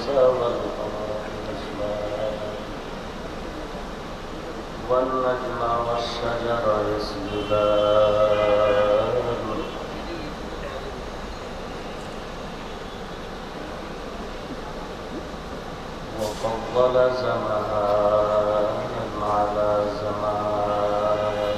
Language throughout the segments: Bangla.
والقمر بحسبان والنجم والشجر يسجدان وفضل زمان على زمان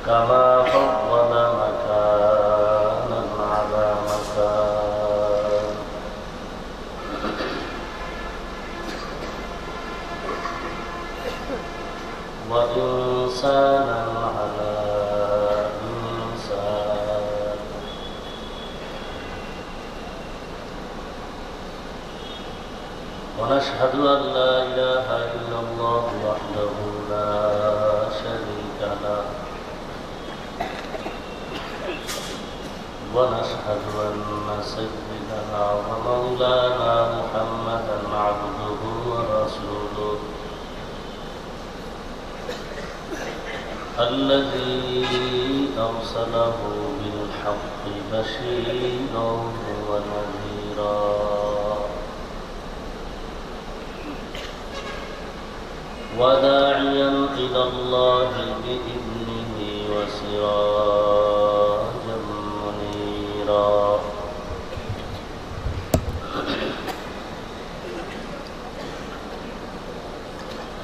كما فضل مكانا على مكان وإنسانا على إنسان ونشهد أن لا إله إلا الله وحده لا شريك له ونشهد أن سيدنا ومولانا محمدا عبده ورسوله الذي أرسله بالحق بشيرا ونذيرا وداعيا إلى الله بإذنه وسراجا منيرا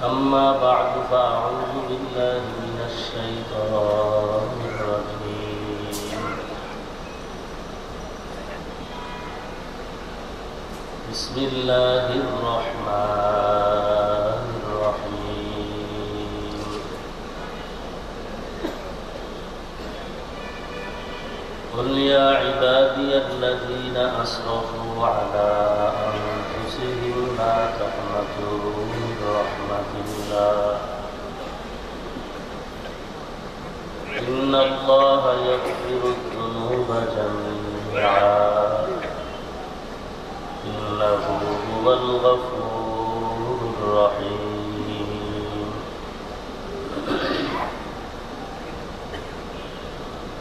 أما بعد فأعوذ بالله من الشيطان الرجيم بسم الله الرحمن الرحيم قل يا عبادي الذين أسرفوا على أنفسهم لا تقنطوا من رحمة الله إن الله يغفر الذنوب جميعا إنه هو الغفور الرحيم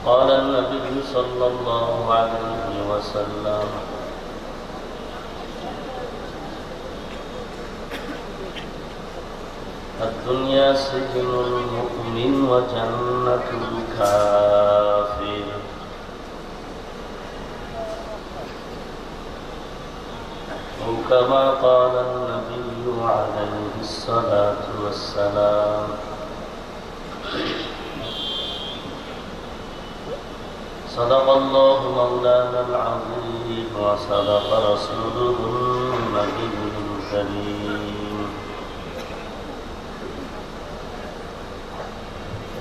قال النبي صلى الله عليه وسلم الدنيا سجن المؤمن وجنة الكافر أو كما قال النبي عليه الصلاة والسلام صدق الله مولانا العظيم وصدق رسوله النبي الكريم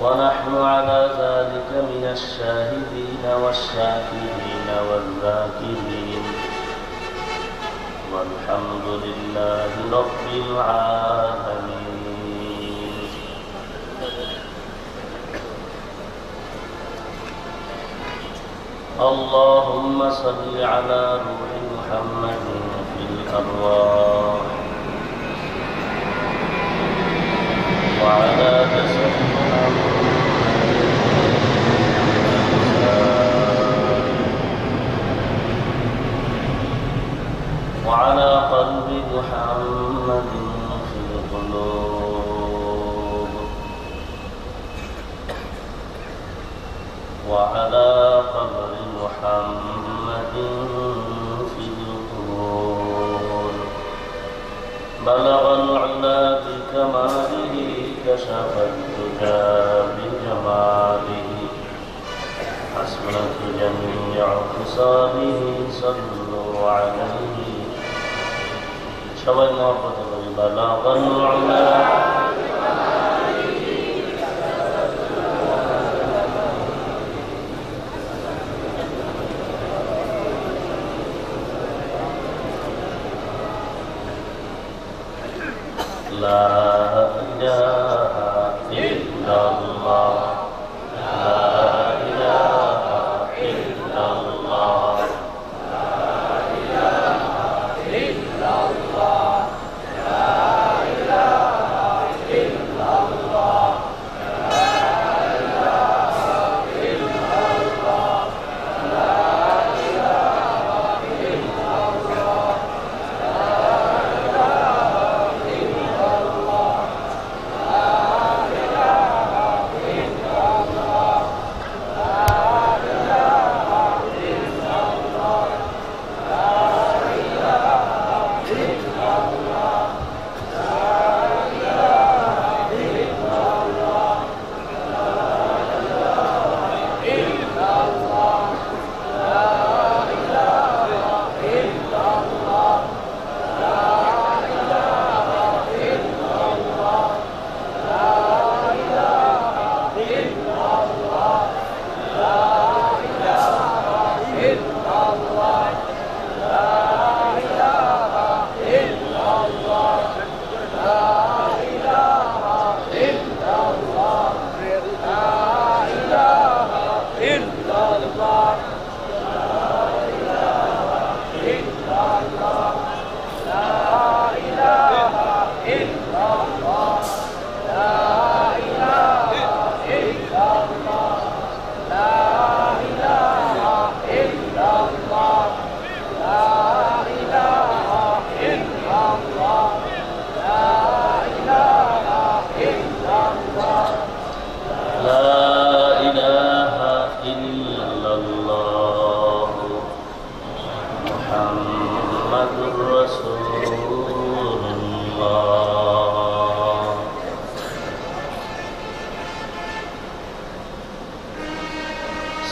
ونحن على ذلك من الشاهدين والشاكرين والذاكرين والحمد لله رب العالمين اللهم صل على روح محمد في الأرواح وعلى جسد محمد وعلى قلب محمد في القلوب وعلى قبر محمد في القبور بلغ العلا بكماله كشف الدجى بجماله حسنت جميع خصاله صلوا عليه সবাই মহব্বত করি بلغ العلا لا إله إلا الله لا إله إلا الله لا إله إلا الله لا إله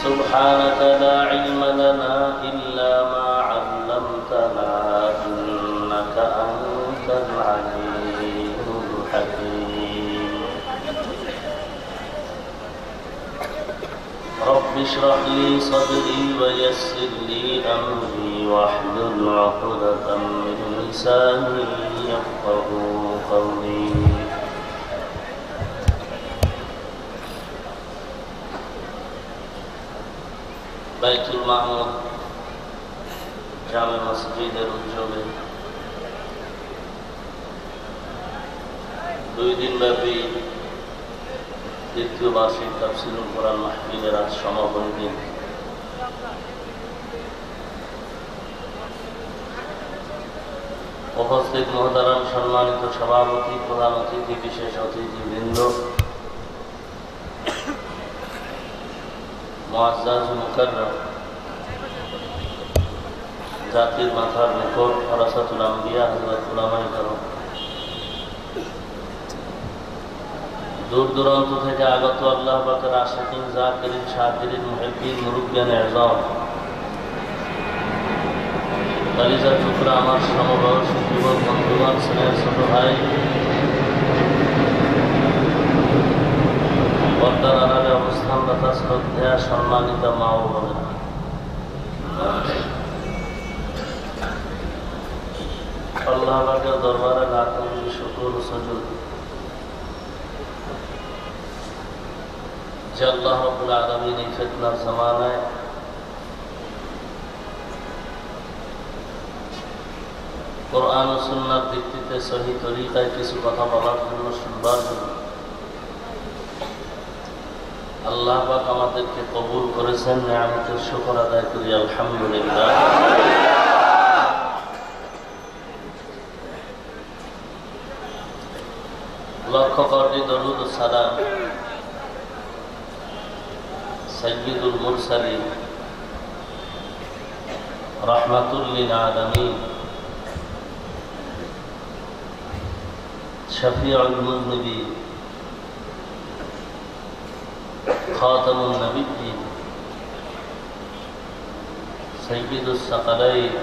سبحانك لا علم لنا إلا ما علمتنا إنك أنت العليم الحكيم رب اشرح لي صدري ويسر لي أمري واحلل عقدة من لساني يفقهوا قولي বাইতুল মামুর জামে মসজিদের উদ্যোগে 2 দিনব্যাপী তৃতীয় বার্ষিক তাফসীরুল কোরআন মাহফিলের আজ সমাপনী দিন। উপস্থিত মহতারাম সম্মানিত সভাপতি, প্রধান অতিথি, বিশেষ অতিথিবৃন্দ, মুআজ্জাজ মুকাররম, জাতির মাথার মুকুট ওয়ারাসাতুল আম্বিয়া হযরত উলামায়ে কেরাম, দূর দূরান্ত থেকে আগত আল্লাহ পাকের আশিকিন, জাকিরিন, শাকিরিন, মুহিব্বিন, মুরব্বিয়ান আযম, কালিজার টুকরা আমার সমবয়সী যুবক বন্ধুগণ, স্নেহের ছোট ভাই, পর্দার আড়ালে অবস্থানরত শ্রদ্ধেয়া সম্মানিত মা ও বোনেরা, আল্লাহ পাকের দরবারে লাখ কোটি শুকর ও সুজুদ যে আল্লাহ রাব্বুল আলামিন এই ফিতনার জামানায় কোরআন ও সুন্নাহর ভিত্তিতে সহি তরিকায় কিছু কথা বলার জন্য, শুনবার জন্য আল্লাহ পাক আমাদেরকে কবুল করেছেন। নিয়ামতের শুকর আদায় করি আলহামদুলিল্লাহ। লক্ষ কোটি দরুদ ও সালাম সাইয়্যিদুল মুরসালিন রাহমাতুল লিল আলামিন শফিউল মুযনিবিন খাতামুন নবিয়্যিন সাইয়্যিদুস সাকালাইন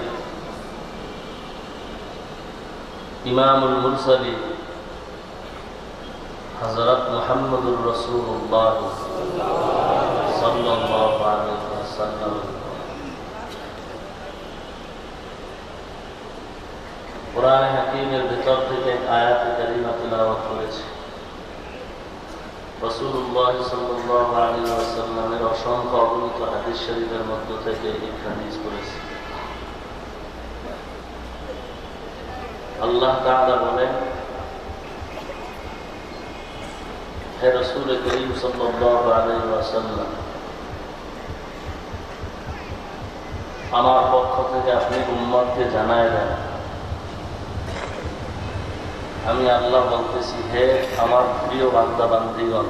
ইমামুল মুরসালিন হযরত মুহাম্মদুর রাসূলুল্লাহ সাল্লাল্লাহু আলাইহি ওয়াসাল্লাম কোরআন হাকীমের ভিতর থেকে আয়াত কারিমা তিলাওয়াত করেছে। রাসূলুল্লাহ সাল্লাল্লাহু আলাইহি ওয়াসাল্লামের অসংখ্য অগণিত হাদিস শরীফের মধ্য থেকে এক হাদিস করেছে। আল্লাহ তাআলা বলেন, হে রাসূল করিম সাল্লাল্লাহু আলাইহি ওয়াসাল্লাম, আমার পক্ষ থেকে আপনি উম্মতকে জানায় দেন, আমি আল্লাহ বলতেছি, হে আমার প্রিয় বান্দা বান্দীগণ,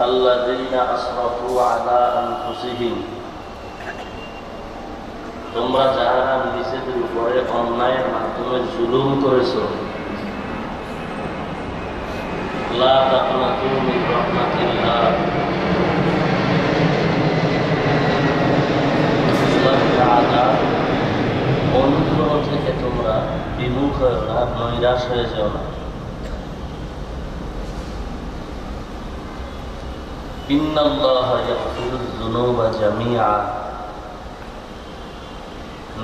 আল্লাযীনা আসরাফু আলা আনফুসিহিম, তোমরা যারা নিজেদের উপরে অন্যায়ের মাধ্যমে জুলুম করেছো, লা তাকনাতু মিন রাহমাতিল্লাহ, অনুগ্রহ থেকে তোমরা বিমুখ হয়েও না, নৈরাশ হয়ে যাও না। ইন্নাল্লাহা ইয়াগফিরুয যুনুবা জামিআ,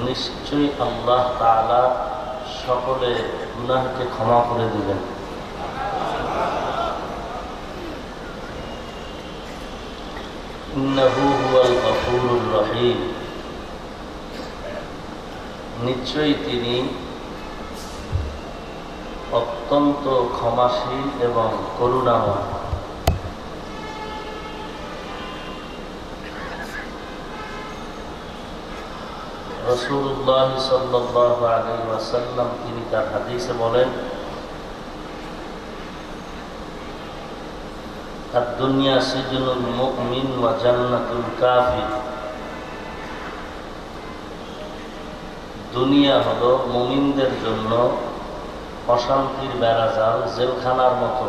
নিশ্চয়ই আল্লাহ তাআলা সকলে গুনাহকে ক্ষমা করে দিবেন। ইন্নাহু হুয়াল গফুরুর রহিম, নিশ্চয়ই তিনি অত্যন্ত ক্ষমাশীল এবং করুণাময়। রাসূলুল্লাহ সাল্লাল্লাহু আলাইহি ওয়াসাল্লাম তিনি তার হাদিসে বলেন, আদ-দুনিয়া সিজনুল মুমিন ওয়া জান্নাতুল কাফির, দুনিয়া হলো মুমিনদের জন্য অশান্তির বেড়াজাল, জেলখানার মতো,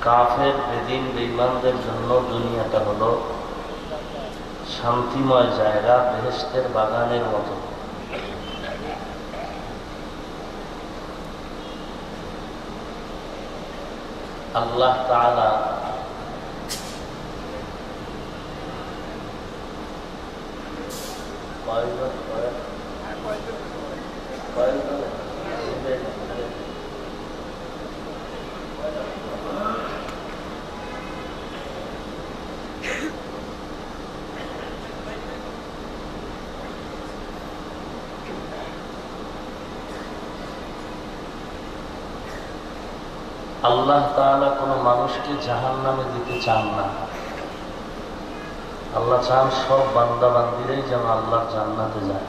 কাফের বেদিন বেঈমানদের জন্য দুনিয়াটা হলো শান্তিময় জায়গা, বেহেশতের বাগানের মতো। আল্লাহ তাআলা আল্লাহ তাআলা কোনো মানুষকে জাহান্নামে দিতে চান না। আল্লাহ চান সব বান্দা বান্দিরাই যেন আল্লাহর জান্নাতে যায়।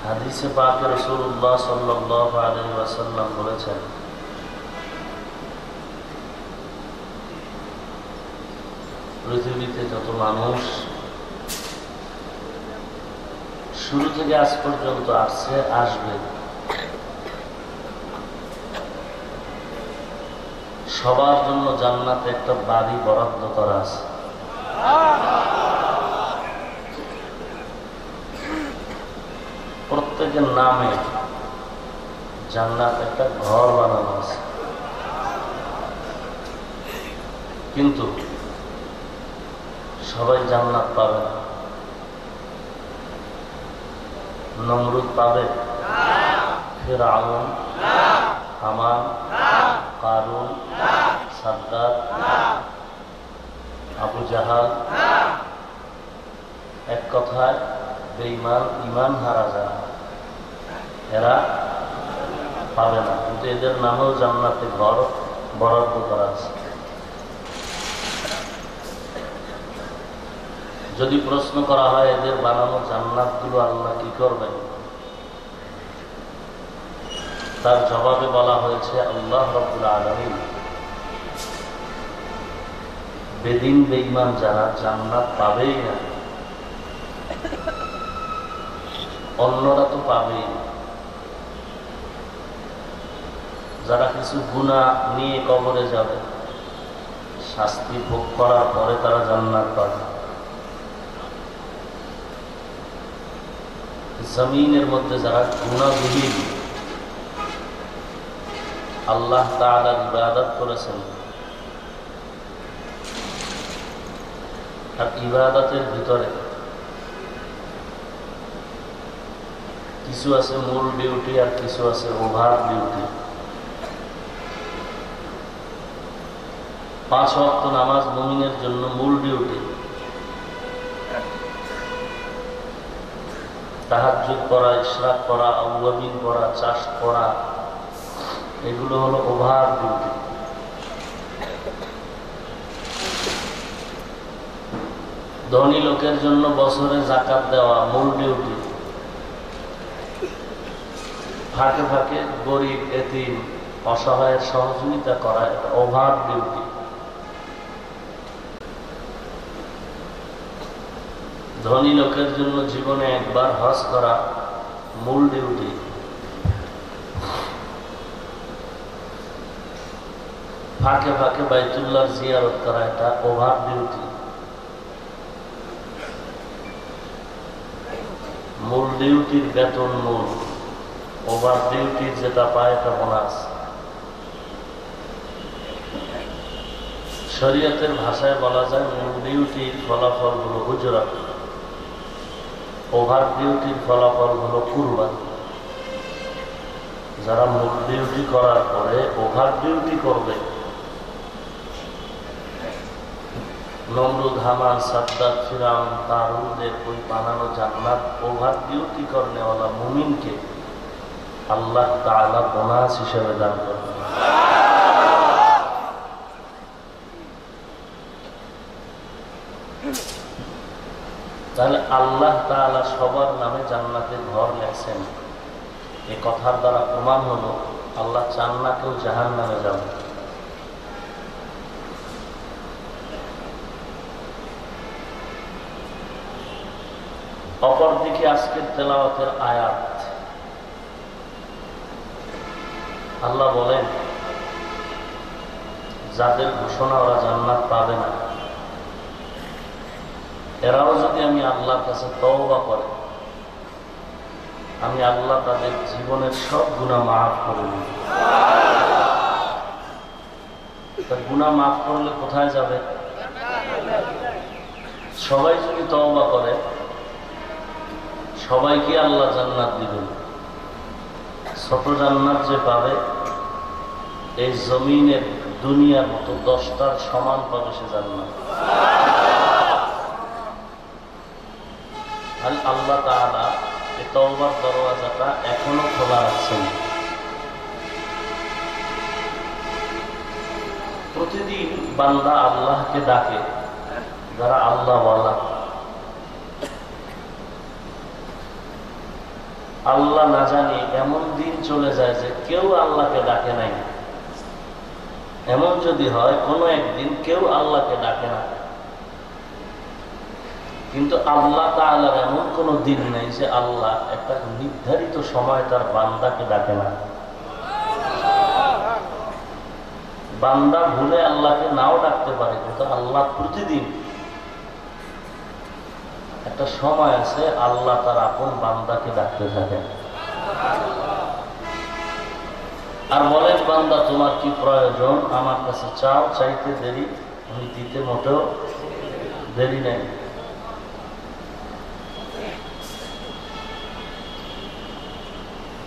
হাদিসে পাকে রাসূলুল্লাহ সাল্লাল্লাহু আলাইহি ওয়াসাল্লাম বলেছেন, পৃথিবীতে যত মানুষ শুরু থেকে আজ পর্যন্ত আসছে, আসবে, সবার জন্য জান্নাতে একটা বাড়ি বরাদ্দ করা আছে। প্রত্যেকের নামে জান্নাতে একটা ঘর বানানো আছে। কিন্তু সবাই জান্নাত পাবে না। নমরুদ পাবে, ফিরআউন, হামান, কারুন, সাদ্দাত, আবু জাহাল, এক কথায় বেঈমান, ঈমান হারা যারা, এরা পাবে না। কিন্তু এদের নামেও জান্নাতে ঘর বরাদ্দ করা আছে। যদি প্রশ্ন করা হয় এদের বানানো জান্নাতগুলো আল্লাহ কি করবেন, তার জবাবে বলা হয়েছে আল্লাহ রাব্বুল আলামিন বেদিন বেঈমান যারা জান্নাত পাবেই না, অন্যরা তো পাবেই। যারা কিছু গুনাহ নিয়ে কবরে যাবে, শাস্তি ভোগ করার পরে তারা জান্নাত পাবে। জমিনের মধ্যে যারা গুনাহবিহীন আল্লাহ তাআলার ইবাদত করেছেন, আর ইবাদতের ভিতরে কিছু আছে মূল ডিউটি আর কিছু আছে ওভার ডিউটি। 5 ওয়াক্ত নামাজ মুমিনের জন্য মূল ডিউটি। তাহাজ্জুদ পড়া, ইশরাক পড়া, আউয়াবিন পড়া, চাষ পড়া, এগুলো হলো ওভার ডিউটি। ধনী লোকের জন্য বছরে যাকাত দেওয়া মূল ডিউটি। ফাঁকে ফাঁকে গরিব, এতিম, অসহায়ের সহযোগিতা করা এটা ওভার ডিউটি। ধনী লোকের জন্য জীবনে একবার হজ করা মূল ডিউটি। ফাঁকে ফাঁকে বাইতুল্লাহর জিয়ারত করা এটা ওভার ডিউটি। মূল ডিউটির বেতন মূল, ওভার ডিউটির যেটা পায় এটা বোনাস। শরীয়তের ভাষায় বলা যায় মূল ডিউটির ফলাফল হলো উজরা, ওভার ডিউটির ফলাফল হলো কুরবান। যারা মূল ডিউটি করার পরে ওভার ডিউটি করবে, নমরুদ, হামান, সাদ্দাত, ফিরআউন, কারুনদের ওই বানানো জান্নাত ওভার ডিউটি করনেওয়ালা মুমিনকে আল্লাহ তাআলা বোনাস হিসেবে দান করবেন। তাহলে আল্লাহ তাআলা সবার নামে জান্নাতে ঘর লেখছেন। এই কথার দ্বারা প্রমাণ হলো আল্লাহ চান না কেউ জাহান্নামে যাবে। অপরদিকে আজকের তেলাওয়াতের আয়াত আল্লাহ বলেন, যাদের ঘোষণা ওরা জান্নাত পাবে না, এরাও যদি আমি আল্লাহর কাছে তওবা করে, আমি আল্লাহ তাদের জীবনের সব গুনাহ মাফ করে দিই। গুনাহ মাফ করলে কোথায় যাবে? সবাই যদি তওবা করে, সবাইকে আল্লাহ জান্নাত দিবেন। ছোট জান্নাত যে পাবে, এই জমিনের দুনিয়ার মতো 10টার সমান পাবে সে জান্নাত। আল্লাহ তাআলা এই তওবার দরওয়াজাটা এখনো খোলা রাখছেন। প্রতিদিন বান্দা আল্লাহকে ডাকে, যারা আল্লাহওয়ালা। আল্লাহ না জানি এমন দিন চলে যায় যে কেউ আল্লাহকে ডাকে নাই। এমন যদি হয় কোনো একদিন কেউ আল্লাহকে ডাকে না, কিন্তু আল্লাহ তাআলার এমন কোনো দিন নেই যে আল্লাহ একটা নির্ধারিত সময় তার বান্দাকে ডাকে না। বান্দা ভুলে আল্লাহকে নাও ডাকতে পারে, কিন্তু আল্লাহ প্রতিদিন একটা সময় আছে আল্লাহ তার আপন বান্দাকে ডাকতে থাকে। আর বলেন, বান্দা তোমার কি প্রয়োজন? আমার কাছে চাও, চাইতে দেরি, আমি দিতে মোটেও দেরি নেই।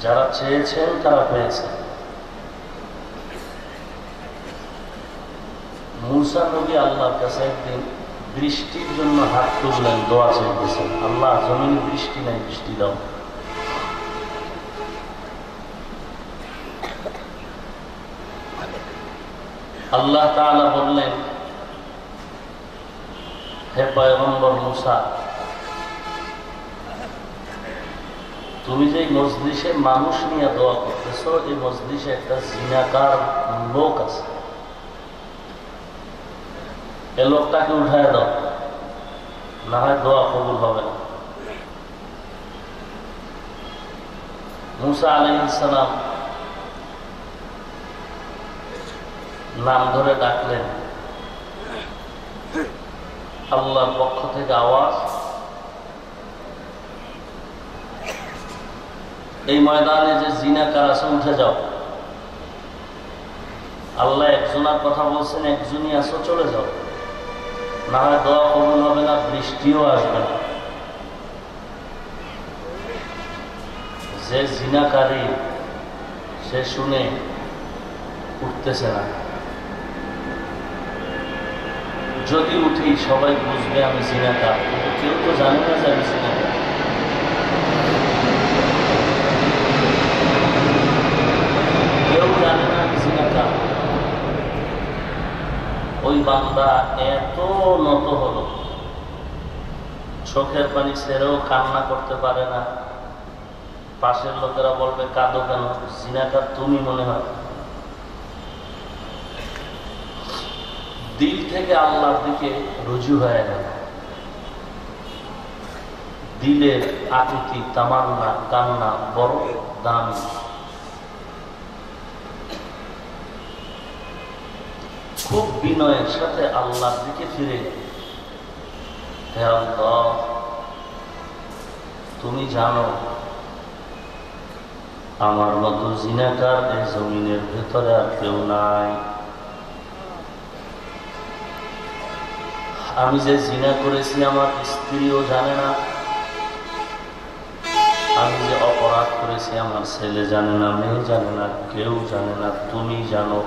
যারা চেয়েছেন তারা পেয়েছেন। মূসা নবী আল্লাহর কাছে একদিন বৃষ্টির জন্য হাত তুললেন, দোয়া চাইতেছেন, আল্লাহ জমিনে বৃষ্টি নাই, বৃষ্টি দাও। আল্লাহ তাআলা বললেন, হে পয়গম্বর মূসা, তুমি যে মজলিসে মানুষ নিয়ে দোয়া করতেছো, এই মজলিসে একটা জিনাকার লোক আছে, এ লোকটাকে উঠায় দাও, না হয় দোয়া কবুল হবে না। মূসা আলাইহিস সালাম নাম ধরে ডাকলেন, আল্লাহর পক্ষ থেকে আওয়াজ, এই ময়দানে যে জিনাকার আছে উঠে যাও। আল্লাহ একজনের কথা বলছেন, একজনই আসো, চলে যাও, না হয় দোয়া কবুল হবে না, বৃষ্টিও আসবে না। যে জিনাকারী সে শুনে উঠতেছে না। যদি উঠি সবাই বুঝবে আমি জিনাকার, কিন্তু কেউ তো জানে না যে আমি জিনাকার। কেউ জানে না আমি জিনাকার। ওই বান্দা এত নত হলো, চোখের পানি ছেড়েও কান্না করতে পারে না। পাশের লোকেরা বলবে, কাঁদো কেন? জিনাকার তুমি মনে হয়। দিল থেকে আল্লাহর দিকে রুজু হয়ে গেল। দিলের আকুতি, তামান্না, কান্না বড় দামি। খুব বিনয়ের সাথে আল্লাহর দিকে ফিরে, হে আল্লাহ, তুমি জানো আমার মতো জিনাকার এই জমিনের ভেতরে আর কেউ নাই। আমি যে জিনা করেছি আমার স্ত্রীও জানে না, আমি যে অপরাধ করেছি আমার ছেলে জানে না, মেয়ে জানে না, কেউ জানে না, তুমি জানো।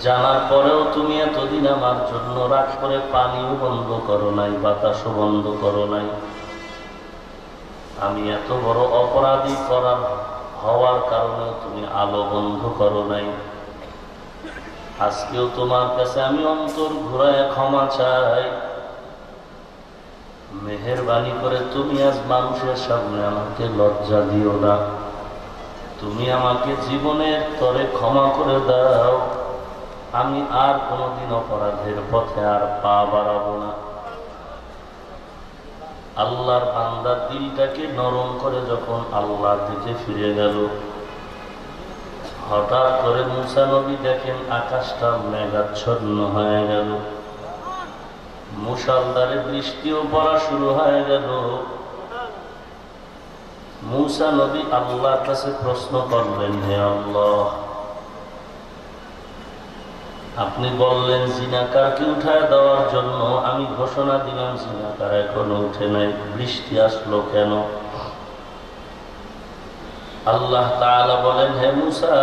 জানার পরেও তুমি এতদিন আমার জন্য রাগ করে পানিও বন্ধ করো নাই, বাতাসও বন্ধ করো নাই। আমি এত বড় অপরাধী হওয়ার কারণেও তুমি আলো বন্ধ করো নাই। আজকেও তোমার কাছে আমি অন্তর ঘুরায় ক্ষমা চাই। মেহেরবানি করে তুমি আজ মানুষের সামনে আমাকে লজ্জা দিও না। তুমি আমাকে জীবনের তরে ক্ষমা করে দাও। আমি আর কোনোদিন অপরাধের পথে আর পা বাড়াবো না। আল্লাহর বান্দার দিলটাকে নরম করে যখন আল্লাহর দিকে ফিরে গেল, হঠাৎ করে মুসা নবী দেখেন আকাশটা মেঘাচ্ছন্ন হয়ে গেল, মুষলধারে বৃষ্টিও পড়া শুরু হয়ে গেল। মুসা নবী আল্লাহর কাছে প্রশ্ন করলেন, হে আল্লাহ, আপনি বললেন জিনাকারকে উঠায় দেওয়ার জন্য, আমি ঘোষণা দিলাম জিনাকার এখনো উঠে নাই, বৃষ্টি আসলো কেন? আল্লাহ তাআলা বলেন, হে মুসা,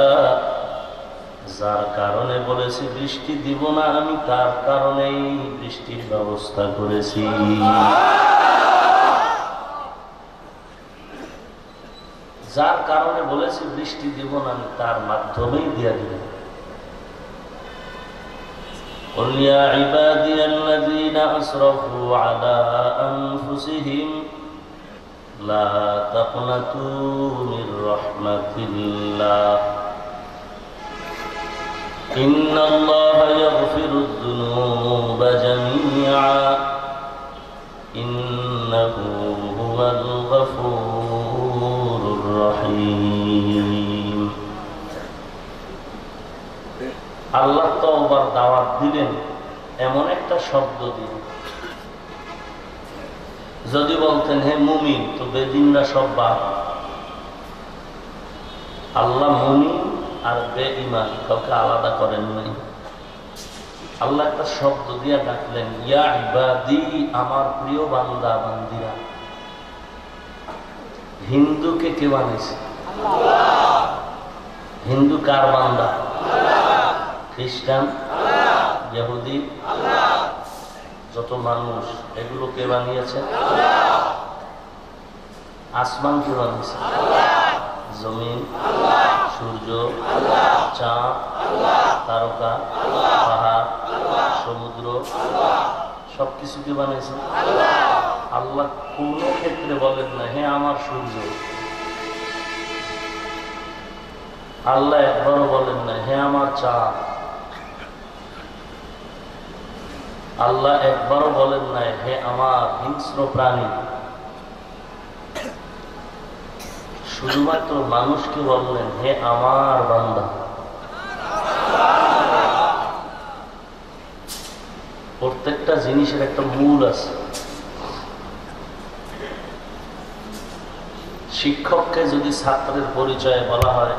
যার কারণে বলেছি বৃষ্টি দিব না, আমি তার কারণেই বৃষ্টির ব্যবস্থা করেছি। যার কারণে বলেছি বৃষ্টি দিব না, আমি তার মাধ্যমেই দিয়ে দিব। قل يا عبادي الذين أسرفوا على أنفسهم لا تقنطوا من رحمة الله إن الله يغفر الذنوب جميعا إنه هو الغفور الرحيم। আল্লাহ তওবার দাওয়াত দিলেন এমন একটা শব্দ দিয়ে, যদি বলতেন হে মুমিন, তো বেদিনরা সব বাদ। আল্লাহ মুমিন আর বেঈমান কাউকে আলাদা করেন নাই। আল্লাহ একটা শব্দ দিয়ে ডাকলেন, ইয়া ইবাদি, আমার প্রিয় বান্দা বান্দিরা। হিন্দুকে কে বানিয়েছে? হিন্দু কার বান্দা? খ্রিস্টান, ইহুদি, যত মানুষ, এগুলো কে বানিয়েছে? আসমান কে বানিয়েছে? জমিন, সূর্য, চাঁদ, তারকা, পাহাড়, সমুদ্র, সবকিছু কে বানিয়েছে? আল্লাহ কোন ক্ষেত্রে বলেন না হে আমার সূর্য। আল্লাহ একবারও বলেন না হে আমার চাঁদ। আল্লাহ একবারও বলেন নাই হে আমার হিংস্র প্রাণী। শুধুমাত্র মানুষকে বললেন হে আমার বান্দা। প্রত্যেকটা জিনিসের একটা মূল আছে। শিক্ষককে যদি ছাত্রের পরিচয় বলা হয়,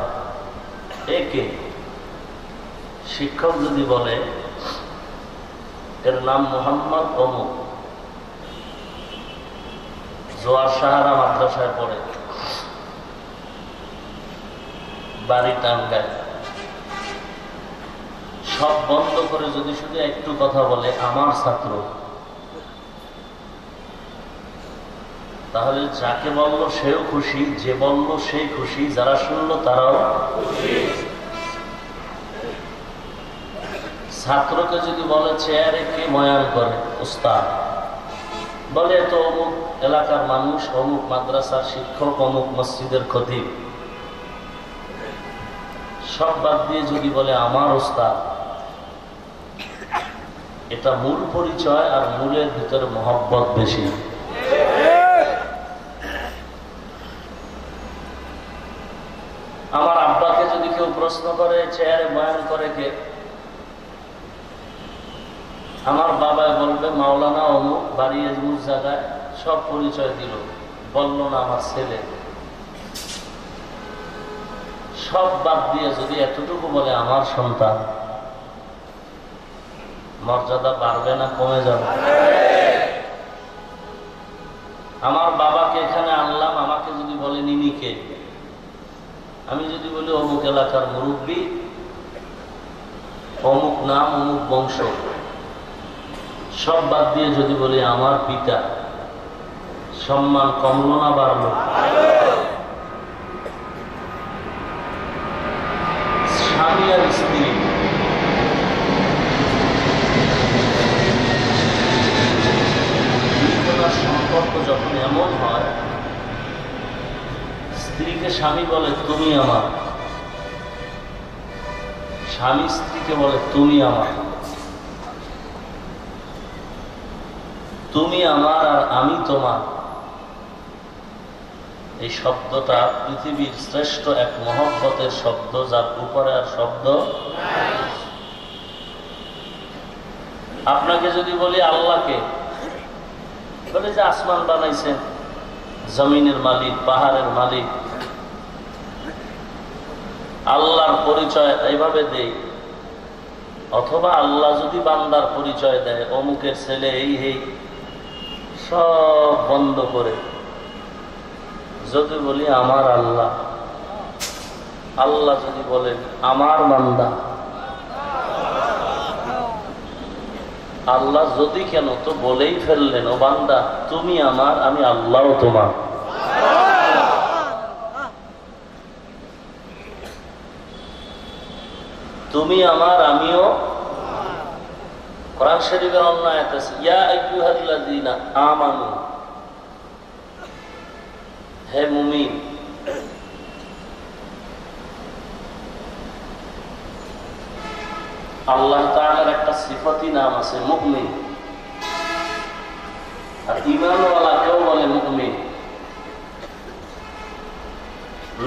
একে শিক্ষক যদি বলে এর নাম মোহাম্মদ অমুক, জোয়ার সাহারা মাদ্রাসায় পড়ে, বাড়ি টাঙ্গায়, সব বন্ধ করে যদি শুধু একটু কথা বলে আমার ছাত্র, তাহলে যাকে বললো সেও খুশি, যে বললো সেই খুশি, যারা শুনলো তারাও খুশি। ছাত্রকে যদি বলে চেয়ারে কে বয়ান করে, উস্তাদ, বলে তো অমুক এলাকার মানুষ, অমুক মাদ্রাসার শিক্ষক, অমুক মসজিদের খতিব, সব বাদ দিয়ে যদি বলে আমার উস্তাদ, এটা মূল পরিচয়। আর মূলের ভিতরে মহব্বত বেশি। আমার আব্বাকে যদি কেউ প্রশ্ন করে চেয়ারে বয়ান করে কে, আমার বাবা বলবে মাওলানা অমুক, বাড়ি এমুক জায়গায়, সব পরিচয় দিল, বলল না আমার ছেলে। সব বাদ দিয়ে যদি এতটুকু বলে আমার সন্তান, মর্যাদা বাড়বে না কমে যাবে? আমার বাবাকে এখানে আনলাম, আমাকে যদি বলে নিনিকে, আমি যদি বলি অমুক এলাকার মুরব্বী, অমুক নাম, অমুক বংশ, সব বাদ দিয়ে যদি বলি আমার পিতা, সম্মান কমলো না বাড়লো? স্বামী আর স্ত্রী, সম্পর্ক যখন এমন হয়, স্ত্রীকে স্বামী বলে তুমি আমার, স্বামী স্ত্রীকে বলে তুমি আমার, তুমি আমার আর আমি তোমার, এই শব্দটা পৃথিবীর শ্রেষ্ঠ এক মহব্বতের শব্দ, যার উপরে আর শব্দ। আপনাকে যদি বলি আল্লাহকে, বলে যে আসমান বানাইছেন, জমিনের মালিক, পাহাড়ের মালিক, আল্লাহর পরিচয় এইভাবে দেই। অথবা আল্লাহ যদি বান্দার পরিচয় দেয়, অমুকের ছেলে এই এই, সব বন্ধ করে যদি বলি আমার আল্লাহ, আল্লাহ যদি বলেন আমার বান্দা, আল্লাহ যদি কেন, তো বলেই ফেললেন ও বান্দা তুমি আমার, আমি আল্লাহও তোমার। তুমি আমার, আমিও। কোরআন শরীফের অন্য আয়াত আছে, ইয়া আইয়ুহাল্লাযীনা আমানু, হে মুমিন। আল্লাহ তাআলার একটা সিফাতি নাম আছে মুমিন, আর ঈমানওয়ালাকেও বলে মুমিন।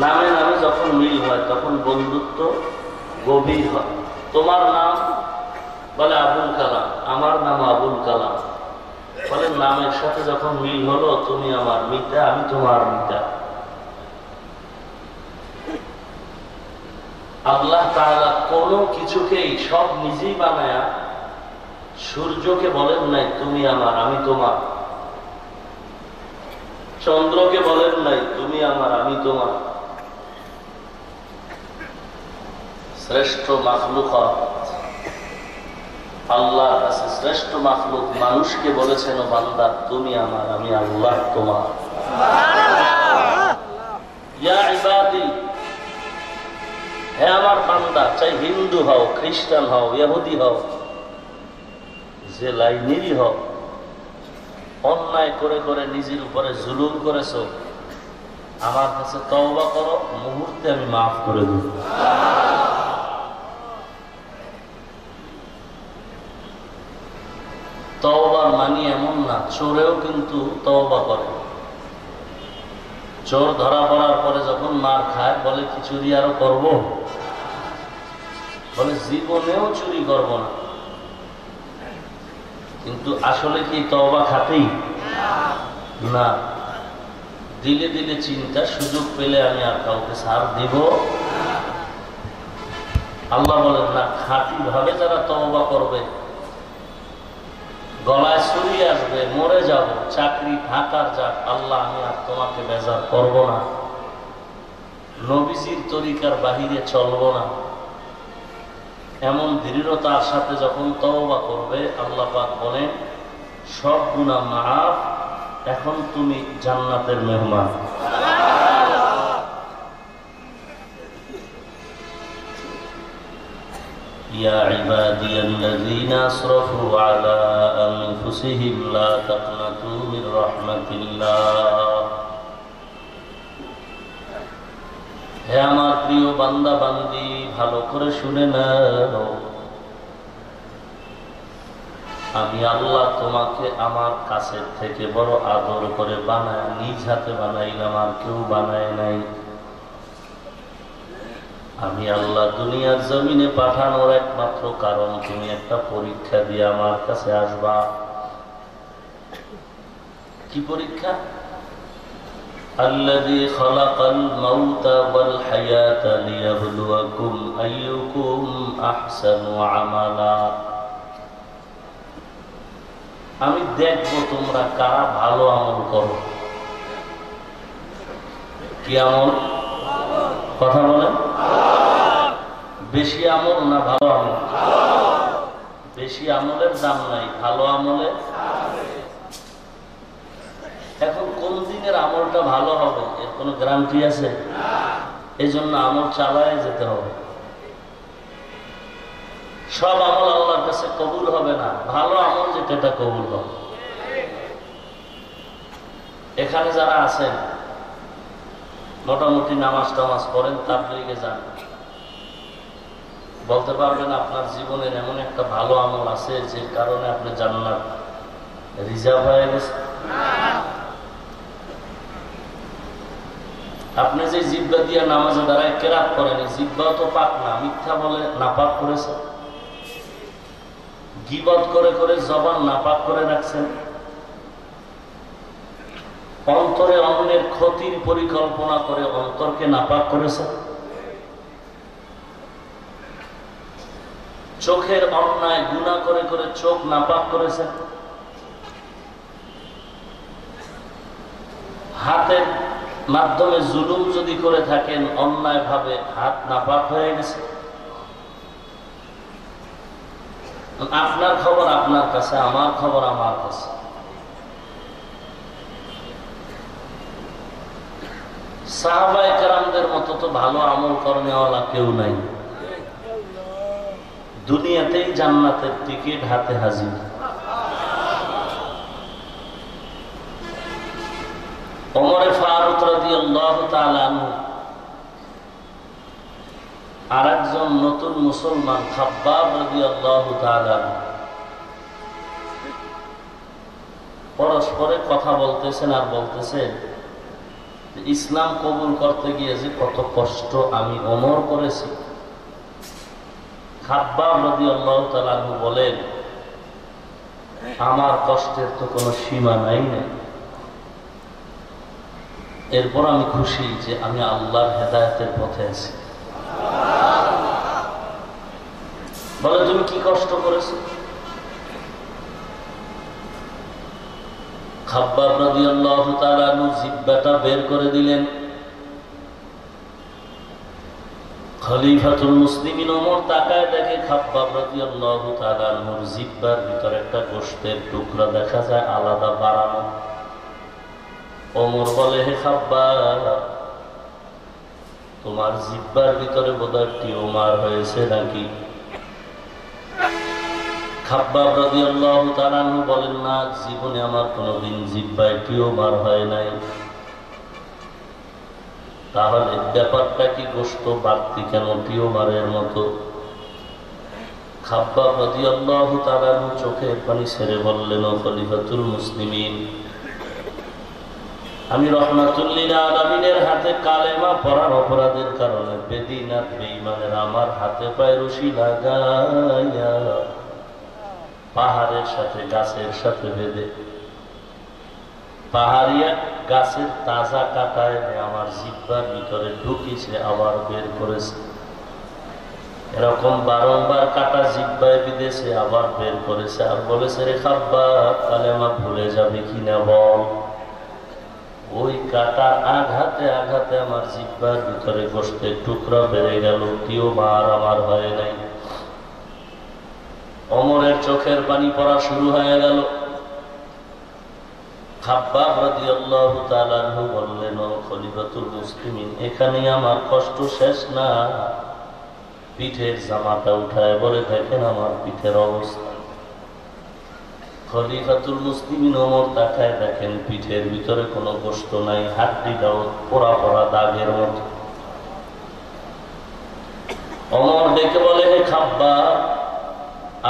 নামে নামে যখন মিল হয় তখন বন্ধুত্ব গভীর হয়। তোমার নাম, বলে আবুল কালাম, আমার নাম আবুল কালাম, বলে নামের সাথে যখন মিল হলো, তুমি আমার মিতা, আমি তোমার মিতা। আল্লাহ তাআলা কোনো কিছুকেই সব নিজেই বানায়া, সূর্যকে বলেন নাই তুমি আমার, আমি তোমার। চন্দ্রকে বলেন নাই তুমি আমার, আমি তোমার। শ্রেষ্ঠ মাখলুকাত আল্লাহর কাছে শ্রেষ্ঠ মাখলুক মানুষকে বলেছেন ও বান্দা তুমি আমার, আমি আল্লাহ তোমার। ইয়া ইবাদি, হে আমার বান্দা, চাই হিন্দু হও, খ্রিস্টান হও, ইহুদি হও, যে লাইনেরই হও, অন্যায় করে করে নিজের উপরে জুলুম করেছো, আমার কাছে তওবা করো, মুহূর্তে আমি মাফ করে দেব। তওবার মানি এমন না, চোরেও কিন্তু তওবা করে। চোর ধরা পড়ার পরে যখন মার খায়, বলে কি চুরি আরো করব? বলে জীবনেও চুরি করব না। কিন্তু আসলে কি তওবা খাতেই না, দিলে দিলে চিন্তা, সুযোগ পেলে আমি আর কাউকে ছাড় দিব। আল্লাহ বলেন না, খাঁটি ভাবে যারা তওবা করবে, গলায় ছুরি আসবে, মরে যাব, চাকরি থাকার যাক, আল্লাহ আমি আর তোমাকে বেজার করব না, নবীজির তরিকার বাহিরে চলব না, এমন দৃঢ়তার সাথে যখন তওবা করবে, আল্লাহ পাক বলেন সব গুনাহ মাফ, এখন তুমি জান্নাতের মেহমান। ইয়া ইবাদিয়াল্লাযীনা আসরাফু আলা আনফুসিহিম লা তাকনাতু মির রাহমাতিল্লাহ, হে আমার প্রিয় বান্দা বান্দি, ভালো করে শুনে নাও, আমি আল্লাহ তোমাকে আমার কাছের থেকে বড় আদর করে বানায়, নিজ হাতে বানাইলাম, আর কেউ বানায় নাই। আমি আল্লাহ দুনিয়ার জমিনে পাঠানোর একমাত্র কারণ, তুমি একটা পরীক্ষা দিয়ে আমার কাছে আসবা। কি পরীক্ষা? الذي خلق الموت والحياة ليبلوكم أيكم أحسن عملا, আমি দেখবো তোমরা কারা ভালো আমল করো। কি আমল? কথা বলেন। বেশি আমল না ভালো আমল? বেশি আমলের দাম নাই, ভালো আমলে। এখন কোন দিনের আমলটা ভালো হবে এর কোনো গ্যারান্টি আছে? এই জন্য আমল চালায় যেতে হবে। সব আমল আল্লাহর কাছে কবুল হবে না, ভালো আমল যেটা কবুল হবে। এখানে যারা আছেন মোটামুটি নামাজ টামাজ পড়েন, তাবলীগে যান, বলতে পারবেন আপনার জীবনের এমন একটা ভালো আমল আছে যে কারণে আপনি জান্নাত রিজার্ভ হয়ে গেছে? আপনি যে জিহ্বা দিয়া নামাজে দাঁড়ায় কেরাত করেন, জিহ্বাও তো পাক না, মিথ্যা বলে নাপাক করেছে। গীবত করে করে জবান নাপাক করে রাখছেন। অন্তরে অন্যের ক্ষতির পরিকল্পনা করে অন্তরকে নাপাক করেছেন। চোখের অন্যায় গুনাহ করে করে চোখ নাপাক করেছেন। হাতের মাধ্যমে জুলুম যদি করে থাকেন, অন্যায় ভাবে হাত নাপাক হয়ে গেছে। আপনার খবর আপনার কাছে, আমার খবর আমার কাছে। সাহাবায়ে কেরামদের মতো তো ভালো আমল করেনেওয়ালা কেউ নাই। দুনিয়াতেই জান্নাতের টিকিট হাতে হাজির। ওমর ফারুক রাদিয়াল্লাহু তাআলা আনহু আরেকজন নতুন মুসলমান খাব্বাব রাদিয়াল্লাহু তাআলা পরস্পরে কথা বলতেছেন আর বলতেছেন, ইসলাম কবুল করতে গিয়ে যে কত কষ্ট আমি ওমর করেছি। খাব্বাব রাদিয়াল্লাহু তাআলা আনহু বলেন, আমার কষ্টের তো কোনো সীমা নাই না। এরপর আমি খুশি যে আমি আল্লাহর হেদায়েতের পথে আছি। বলে, তুমি কি কষ্ট করেছো? খাব্বাব রাদিয়াল্লাহু তাআলা আনহু জিহ্বাটা বের করে দিলেন। খলিফাতুল মুসলিমিন ওমর তাকায় দেখে খাব্বাব রাদিয়াল্লাহু তাআলা আনহুর জিহ্বার ভিতরে একটা গোশতের টুকরা দেখা যায় আলাদা বাড়ানো। ওমর বলে, হে খাব্বাব, তোমার জিহ্বার ভিতরে বোধহয় টিউমার হয়েছে নাকি? খাব্বাব রাদিয়াল্লাহু তাআলা আনহু বলেন, না, জীবনে আমার কোনোদিন জিহ্বায় টিউমার হয় নাই। তাহলে ব্যাপারটা কি, গোশত বাড়তি কেন টিউমারের মতো? খাব্বাব রাদিয়াল্লাহু তাআলা আনহু চোখের পানি ছেড়ে বললেন, ও খলিফাতুল মুসলিমিন, আমি রাহমাতুল লিল আলামিনের হাতে কালেমা পড়ার অপরাধের কারণে বেদিন আর বেঈমানের আমার হাতে পায়ে রশি লাগাইয়া পাহাড়ের সাথে গাছের সাথে বেঁধে পাহাড়িয়া গাছের তাজা কাটা এনে আমার জিহ্বার ভিতরে ঢুকিয়েছে, আবার বের করেছে। এরকম বারংবার কাটা জিহ্বায় বিঁধেছে, আবার বের করেছে, আর বলেছে, রে খাব্বাব, কালেমা ভুলে যাবে কিনা বল। ওই কাটার আঘাতে আঘাতে আমার জিহ্বার ভিতরে গোশতের টুকরা বেড়ে গেল, টিউমার আমার হয় নাই। ওমরের চোখের পানি পড়া শুরু হয়ে গেল। খাব্বাব রাদিয়াল্লাহু তাআলা আনহু বললেন, ও খলিফাতুল মুসলিমিন, এখানেই আমার কষ্ট শেষ না। পিঠের জামাটা উঠায় বলে, দেখেন আমার পিঠের অবস্থা। খলিফাতুল মুসলিমিন ওমর তাকায় দেখেন পিঠের ভিতরে কোনো গোশত নাই, হাড্ডিটাও পোড়া পোড়া দাগের মতো। ওমর ডেকে বলে, হে খাব্বাব,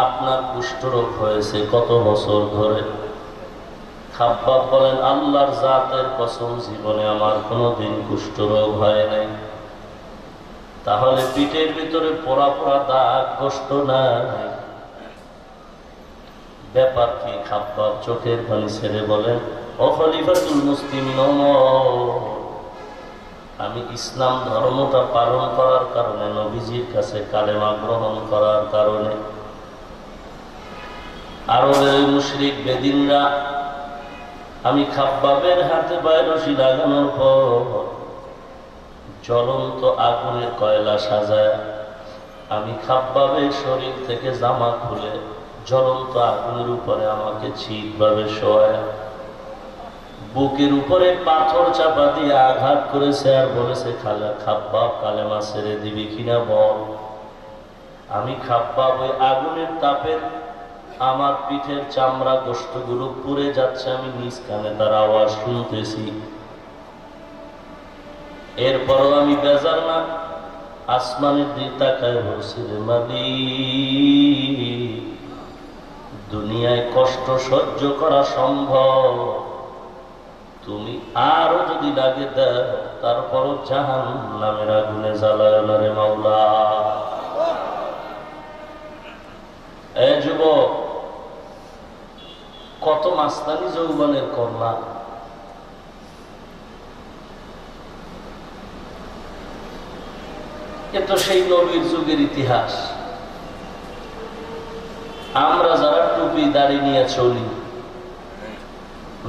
আপনার কুষ্ঠরোগ হয়েছে কত বছর ধরে? খাব্বাব বলেন, আল্লাহর জাতের কসম, জীবনে আমার কোনোদিন কুষ্ঠরোগ হয় নাই। তাহলে পিঠের ভিতরে পোড়া পোড়া দাগ, গোশত নাই, ব্যাপার কি? খাব্বাব চোখের পানি ছেড়ে বলেন, ও খলিফাতুল মুসলিমিন ওমর, আমি ইসলাম ধর্মটা পালন করার কারণে, নবীজির কাছে কালেমা গ্রহণ করার কারণে আরবের মুশরিক বেদিনরা আমি খাব্বাবের হাতে পায়ে রশি লাগানোর পর জ্বলন্ত আগুনের কয়লা সাজায় আমি খাব্বাবের শরীর থেকে জামা খুলে জ্বলন্ত আগুনের উপরে আমাকে ঠিকভাবে শোয়ায় বুকের উপরে পাথর চাপা দিয়ে আঘাত করেছে আর বলেছে, খাব্বাব, কালেমা ছেড়ে দিবি কিনা বল। আমি খাব্বাব ওই আগুনের তাপের আমার পিঠের চামড়া গোশতগুলো পুড়ে যাচ্ছে, আমি নিজ কানে তার আওয়াজ শুনতেছি। এরপরও আমি বেজার না, আসমানের দিকে তাকায় বলছি, রে মালিক, দুনিয়ায় কষ্ট সহ্য করা সম্ভব, তুমি আরো যদি লাগে দাও তারপরও জাহান্নামের আগুনে জ্বালায় না রে মাওলা। এ যুবক, কত মাস্তানি যৌবনের করলা, এ তো সেই নবীর যুগের ইতিহাস। আমরা যারা টুপি দাড়ি নিয়ে চলি,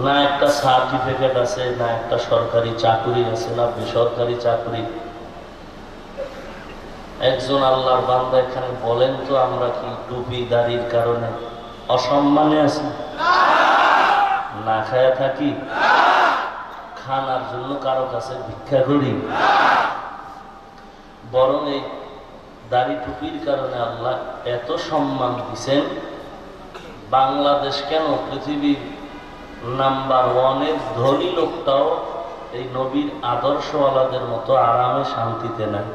না একটা সার্টিফিকেট আছে, না একটা সরকারি চাকরি আছে, না বেসরকারি চাকরি। একজন আল্লাহর বান্দা এখানে বলেন তো, আমরা কি টুপি দাড়ির কারণে অসম্মানে আছি? না খায়া থাকি? খানার জন্য কারো কাছে ভিক্ষা করি? বরং এই দাড়ি টুপির কারণে আল্লাহ এত সম্মান দিচ্ছেন। বাংলাদেশ কেন, পৃথিবীর নাম্বার 1-এর ধনী লোকটাও এই নবীর আদর্শওয়ালাদের মতো আরামে শান্তিতে নাই।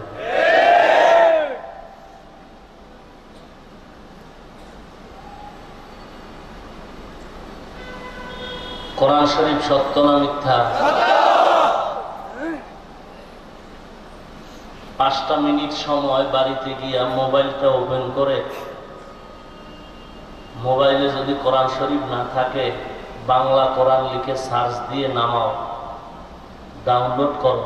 কোরআন শরীফ সত্য না মিথ্যা? 5টা মিনিট সময় বাড়িতে গিয়া মোবাইলটা ওপেন করে, মোবাইলে যদি কোরআন শরীফ না থাকে, বাংলা কোরআন লিখে সার্চ দিয়ে নামাও, ডাউনলোড করো।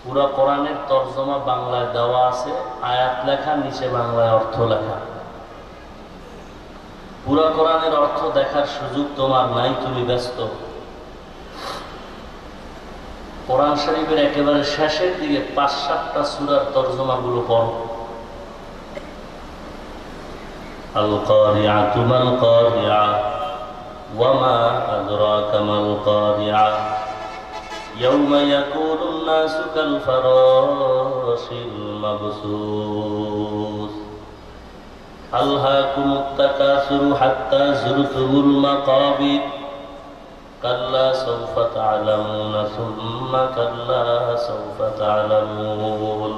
পুরা কোরআনের তর্জমা বাংলায় দেওয়া আছে, আয়াত লেখা, নিচে বাংলায় অর্থ লেখা। পুরা কোরআনের অর্থ দেখার সুযোগ তোমার নাই, তুমি ব্যস্ত। কোরআন শরীফের একেবারে শেষের দিকে 5-7টা সূরার তরজমা গুলো পড়ো। আল কারিআতু মাল কারিআ ওয়া মা আদরাকা মাল কারিআ ইয়াওমা ইয়াকুনুন নাসু কাল ফারাশিল মাবসুস আলহাকুমুত তাকাসুরু হাত্তা যুরতুমুল মাকাবির কাল্লা সাউফা তা'লামুনা সুম্মা কাল্লা সাউফা তা'লামুন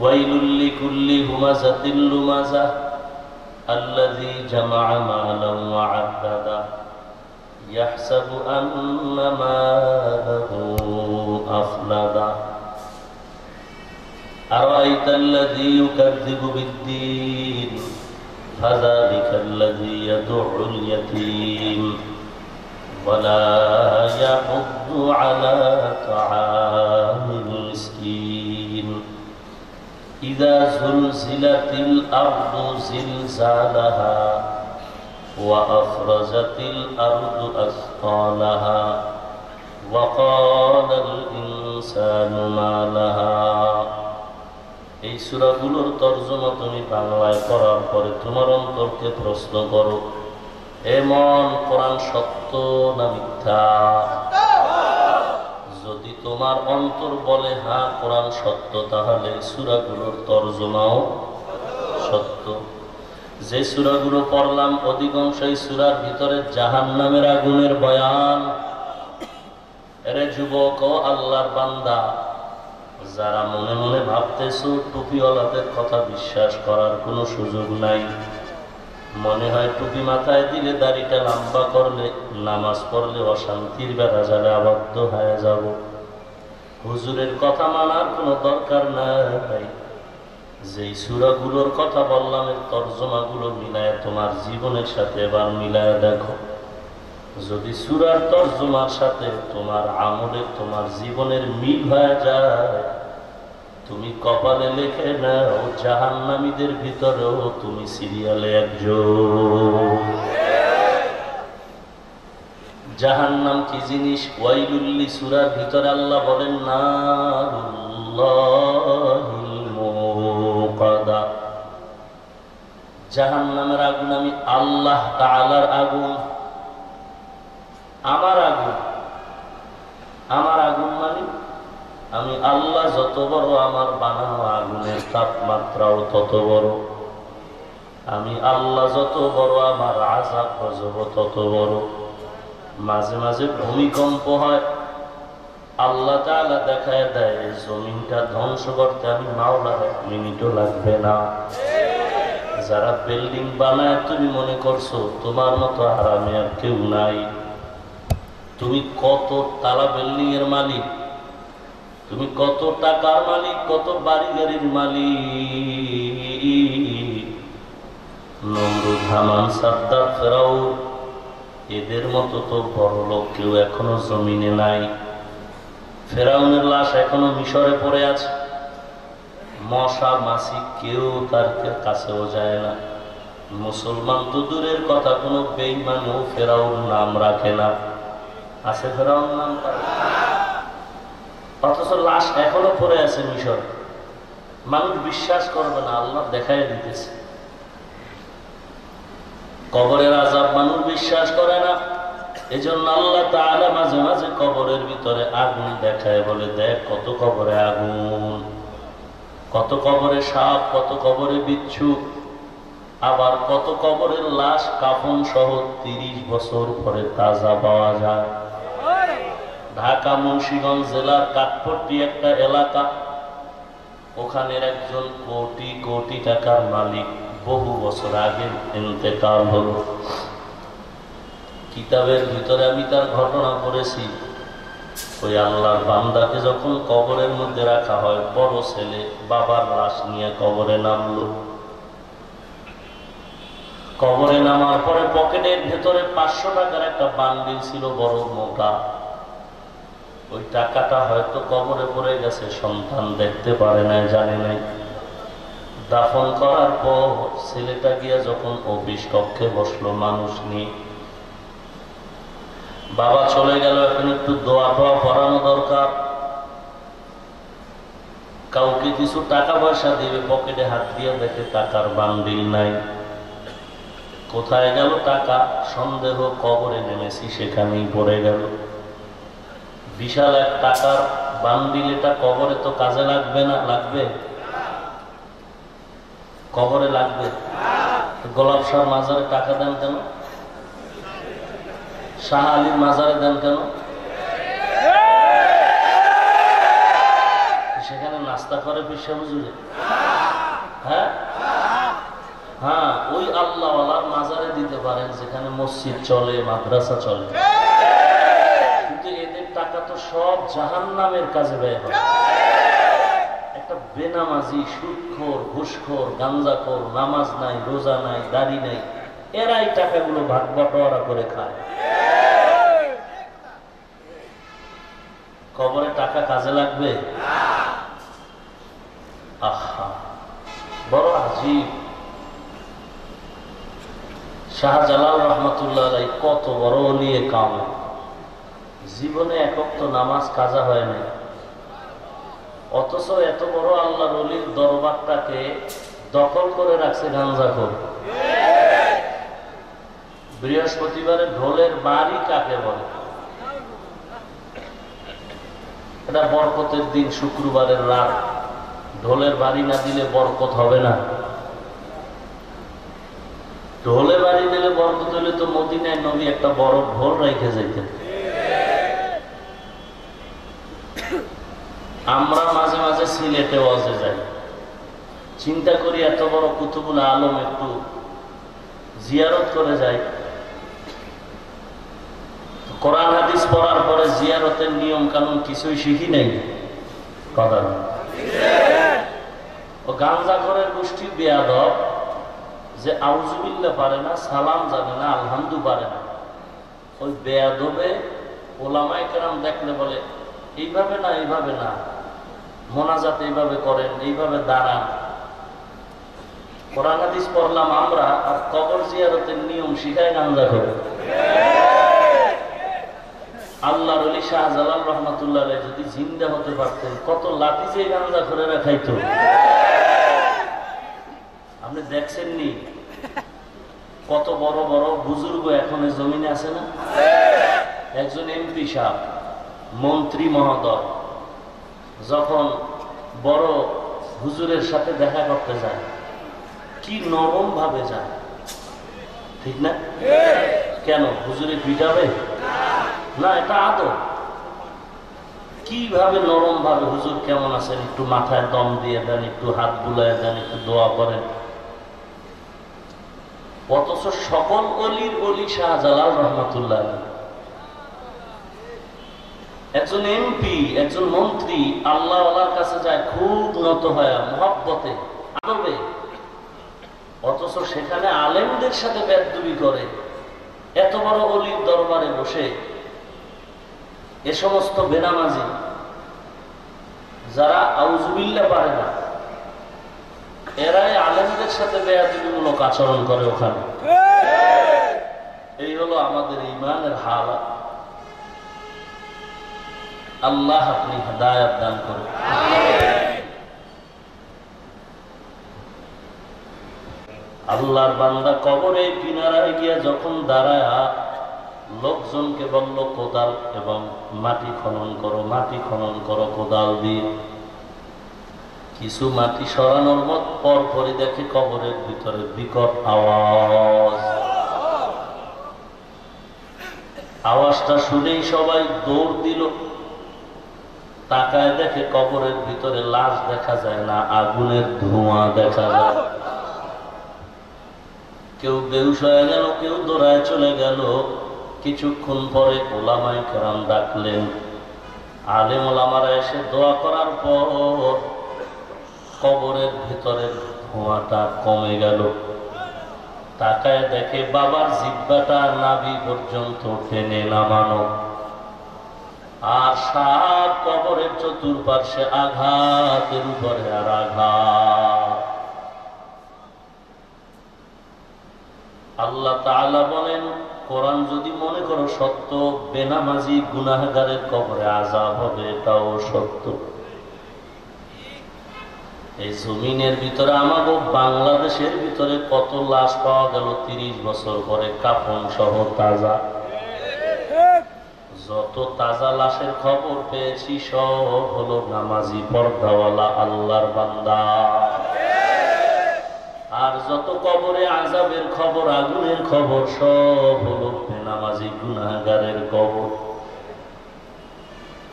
ওয়াইলুল লিকুল্লি হুমাযাতিল লুমাযাহ আল্লাযী জামা'a মালান ওয়া 'আদ্দাদা ইয়াহসাবু আন্না মালাহু আফলাদা আরাআইতাল্লাযী ইউকাযযিবু বিদ্দীন ফাযালিকাল্লাযী ইয়াদু'উল ইয়াতীম ولا يحض على طعام المسكين إذا زلزلت الأرض زلزالها وأخرجت الأرض أثقالها وقال الإنسان ما لها। এই সূরাগুলোর তরজমা তুমি বাংলায় পড়ার পরে তোমার অন্তরকে প্রশ্ন করো, এমন কোরআন সত্য না মিথ্যা? যদি তোমার অন্তর বলে হ্যাঁ কোরআন সত্য, তাহলে সূরাগুলোর তরজমাও সত্য। যে সূরাগুলো পড়লাম অধিকাংশই সূরার ভিতরে জাহান্নামের আগুনের বয়ান। এরে যুবক ও আল্লাহর বান্দা, যারা মনে মনে ভাবতেছো টুপিওয়ালাদের কথা বিশ্বাস করার কোনো সুযোগ নাই, মনে হয় টুপি মাথায় দিলে, দাড়িটা লম্বা করলে, নামাজ পড়লে অশান্তির বেড়া জালে আবদ্ধ হয়ে যাব, হুজুরের কথা মানার কোনো দরকার নাই। যেই সূরাগুলোর কথা বললাম এর তরজমাগুলো মিলায় তোমার জীবনের সাথে এবার মিলায় দেখো। যদি সূরার তরজমার সাথে তোমার আমলের, তোমার জীবনের মিল হয়ে যায়, তুমি কপালে লিখে নাও জাহান্নামীদের ভিতরেও তুমি সিরিয়ালে একজন। জাহান্নাম কি জিনিস? ওয়াইলুল্লি সূরার ভিতরে আল্লাহ বলেন নারুল্লাহিল মুকাদা, জাহান্নামের আগুন আমি আল্লাহ তাআলার আগুন। আমার আগুন, আমার আগুন মানে আমি আল্লাহ যত বড়, আমার বানানো আগুনের তাপমাত্রাও তত বড়। আমি আল্লাহ যত বড়, আমার আযাব গজব তত বড়। মাঝে মাঝে ভূমিকম্প হয়, আল্লাহ তাআলা দেখায় দেয় জমিনটা ধ্বংস করতে আমি মাওলার 1 মিনিটও লাগবে না। যারা বিল্ডিং বানায় তুমি মনে করছো তোমার মতো আরামে আর কেউ নাই। তুমি কত তালা বিল্ডিং এর মালিক, তুমি কত টাকার মালিক, কত বাড়ি গাড়ির মালিক। নমরুদ, হামান, সাদ্দাত, ফেরাউন এদের মতো তো বড় লোক কেউ এখনো জমিনে নাই। ফেরাউনের লাশ এখনো মিশরে পড়ে আছে, মশা মাছি কেউ তার কাছেও যায় না। মুসলমান তো দূরের কথা, কোনো বেঈমানও ফেরাউন নাম রাখে না। আছে ফেরাউন নাম? অথচ লাশ এখনো পড়ে আছে মিশরে। মানুষ বিশ্বাস করবে না, আল্লাহ দেখাই দিতেছে। কবরের আযাব মানুষ বিশ্বাস করে না, এজন্য আল্লাহ তাআলা মাঝে মাঝে কবরের ভিতরে আগুন দেখায়, বলে দেখ কত কবরে আগুন, কত কবরে সাপ, কত কবরে বিচ্ছু, আবার কত কবরের লাশ কাফন সহ 30 বছর পরে তাজা পাওয়া যায়। ঢাকা মুন্সিগঞ্জ জেলার কাঠপট্টি একটা এলাকা, ওখানের একজন কোটি কোটি টাকার মালিক বহু বছর আগে ইন্তেকাল হলো। কিতাবের ভিতরে আমি তার ঘটনা পড়েছি। ওই আল্লাহর বান্দাকে যখন কবরের মধ্যে রাখা হয়, বড় ছেলে বাবার লাশ নিয়ে কবরে নামলো। কবরে নামার পরে পকেটের ভেতরে 500 টাকার একটা বান্ডিল ছিল, বড় মোটা। ওই টাকাটা হয়তো কবরে পড়ে গেছে, সন্তান দেখতে পারে নাই, জানে নাই। দাফন করার পর ছেলেটা গিয়া যখন অফিস কক্ষে বসলো মানুষ নিয়ে, বাবা চলে গেল, এখন একটু দোয়া টোয়া পড়ানো দরকার, কাউকে কিছু টাকা পয়সা দিবে, পকেটে হাত দিয়ে দেখে টাকার বান্ডিল নাই। কোথায় গেল টাকা? সন্দেহ, কবরে নেমেছি সেখানেই পড়ে গেল। বিশাল এক টাকার বান্ডিল, এটা কবরে তো কাজে লাগবে না? লাগবে? কবরে লাগবে। গোলাপ শাহ মাজারে টাকা দেন কেন? শাহ আলীর মাজারে দেন কেন? সেখানে নাস্তা করে পিসা বুঝলে? হ্যাঁ হ্যাঁ, ওই আল্লাহওয়ালার মাজারে দিতে পারেন যেখানে মসজিদ চলে, মাদ্রাসা চলে। কিন্তু এদের টাকা তো সব জাহান্নামের কাজে ব্যয় হয়। একটা বেনামাজি, সুদখোর, ঘুষখোর, গাঞ্জাখোর, নামাজ নাই, রোজা নাই, দাড়ি নাই, এরাই টাকাগুলো ভাগ বটোয়ারা করে খায়। কবরে টাকা কাজে লাগবে? আহা, বড় আজীব। শাহজালাল রহমতুল্লাহ আলাইহি কত বড় ওলিয়ে কামেল, জীবনে একক তো নামাজ কাজা হয় না, অথচ এত বড় আল্লাহর ওলির দরবারটাকে দখল করে রাখছে গাঞ্জাখোর। বৃহস্পতিবারে ঢোলের বাড়ি কাকে বলে? এটা বরকতের দিন, শুক্রবারের রাত। ঢোলের বাড়ি না দিলে বরকত হবে না। ঢোলে বাড়ি দিলে বরকত হলে তো মদিনায় নবী একটা বড় ঢোল রেখে যেতেন। আমরা মাঝে মাঝে সিলেটে ওয়াজে যাই, চিন্তা করি এত বড় কুতুবুল আলম একটু জিয়ারত করে যাই। কোরআন হাদিস পড়ার পরে জিয়ারতের নিয়ম কানুন কিছুই শিখি নাই। কথা ও গাঞ্জাখোরের গোষ্ঠী বেয়াদব, যে আউযুবিল্লাহ পারে না, সালাম জানে না, আলহামদু পারে না। ওই বেয়াদবে ওলামায়ে কেরাম দেখলে বলে এইভাবে না, এইভাবে না, মোনাজাত এইভাবে করেন, এইভাবে দাঁড়ান। কোরআন হাদিস পড়লাম আমরা, আর কবর জিয়ারতের নিয়ম শিখায় গাঞ্জাখোর। আল্লাহর ওলি শাহজালাল রহমাতুল্লাহ আলাইহি যদি জিন্দা হতে পারতেন, কত লাঠি যে গাঞ্জাখোরেরা খাইতো। আপনি দেখছেননি কত বড় বড় বুজুর্গ এখন জমিনে আছে না? একজন এমপি সাহেব, মন্ত্রী মহোদয় যখন বড় হুজুরের সাথে দেখা করতে যায়, কি নরম ভাবে যায়, ঠিক না? কেন হুজুরে পিটাবে না? এটা আদব। কিভাবে নরম ভাবে, হুজুর কেমন আছেন, একটু মাথায় দম দিয়ে দেন, একটু হাত বুলায় দেন, একটু দোয়া করেন। অথচ সকল অলির অলি শাহজালাল রহমাতুল্লাহ, একজন এমপি, একজন মন্ত্রী আল্লাহ ওয়ালার কাছে যায় খুব নত হয়, মহব্বতে, আদবে, অথচ সেখানে আলেমদের সাথে বেদবি করে। এত বড় অলির দরবারে বসে এ সমস্ত বেনামাজি যারা আউযুবিল্লাহ পারে না, এরাই আলেমদের সাথে বেয়াদবিমূলক আচরণ করে ওখানে। এই হলো আমাদের ঈমানের হালাত। আল্লাহ আপনি হিদায়াত দান করুন। আল্লাহর বান্দা কবরে কিনারায় গিয়া যখন দাঁড়ায়, লোকজনকে বলল কোদাল এবং মাটি খনন করো, মাটি খনন করো কোদাল দিয়ে। কিছু মাটি সরানোর মত পরপরই দেখে কবরের ভিতরে বিকট আওয়াজ। আওয়াজটা শুনেই সবাই দৌড় দিল। তাকায় দেখে কবরের ভিতরে লাশ দেখা যায় না, আগুনের ধোঁয়া দেখা যায়। কেউ বেহুশ হয়ে গেল, কেউ দৌড়ায় চলে গেল। কিছুক্ষণ পরে ওলামায়ে কেরাম ডাকলেন। আলেম ওলামারা এসে দোয়া করার পর কবরের ভিতরের ধোঁয়াটা কমে গেল। তাকায় দেখে বাবার জিহ্বাটা নাভি পর্যন্ত টেনে নামানো, আর সাপ কবরের চতুর্পার্শ্বে আঘাতের উপরে আর আঘাত। আল্লাহ তাআলা বলেন, কোরআন যদি মনে করো সত্য, বেনামাজি গুনাহগারের কবরে আযাব হবে, এটাও সত্য। এই জমিনের ভিতরে আমাদের বাংলাদেশের ভিতরে কত লাশ পাওয়া গেল 30 বছর পরে, কাফন সহ তাজা। যত তাজা লাশের খবর পেয়েছি সব হলো নামাজি পর্দাওয়ালা আল্লাহর বান্দা। আর যত কবরে আযাবের খবর, আগুনের খবর, সব হলো বেনামাজি গুনাহগারের কবর।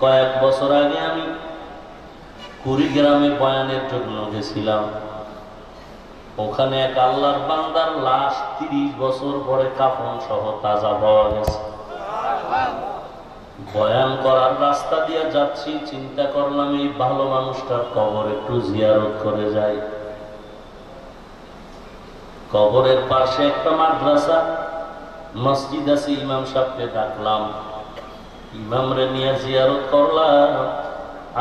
কয়েক বছর আগে আমি কুড়িগ্রামে বয়ানের জন্য গেছিলাম। ওখানে এক আল্লাহর বান্দার লাশ 30 বছর পরে কাফন সহ তাজা পাওয়া গেছে। বয়ান করার রাস্তা দিয়ে যাচ্ছি, চিন্তা করলাম এই ভালো মানুষটার কবর একটু জিয়ারত করে যাই। কবরের পাশে একটা মাদ্রাসা মসজিদ আছে, ইমাম সাহেবকে ডাকলাম, ইমামরে নিয়ে জিয়ারত করলাম।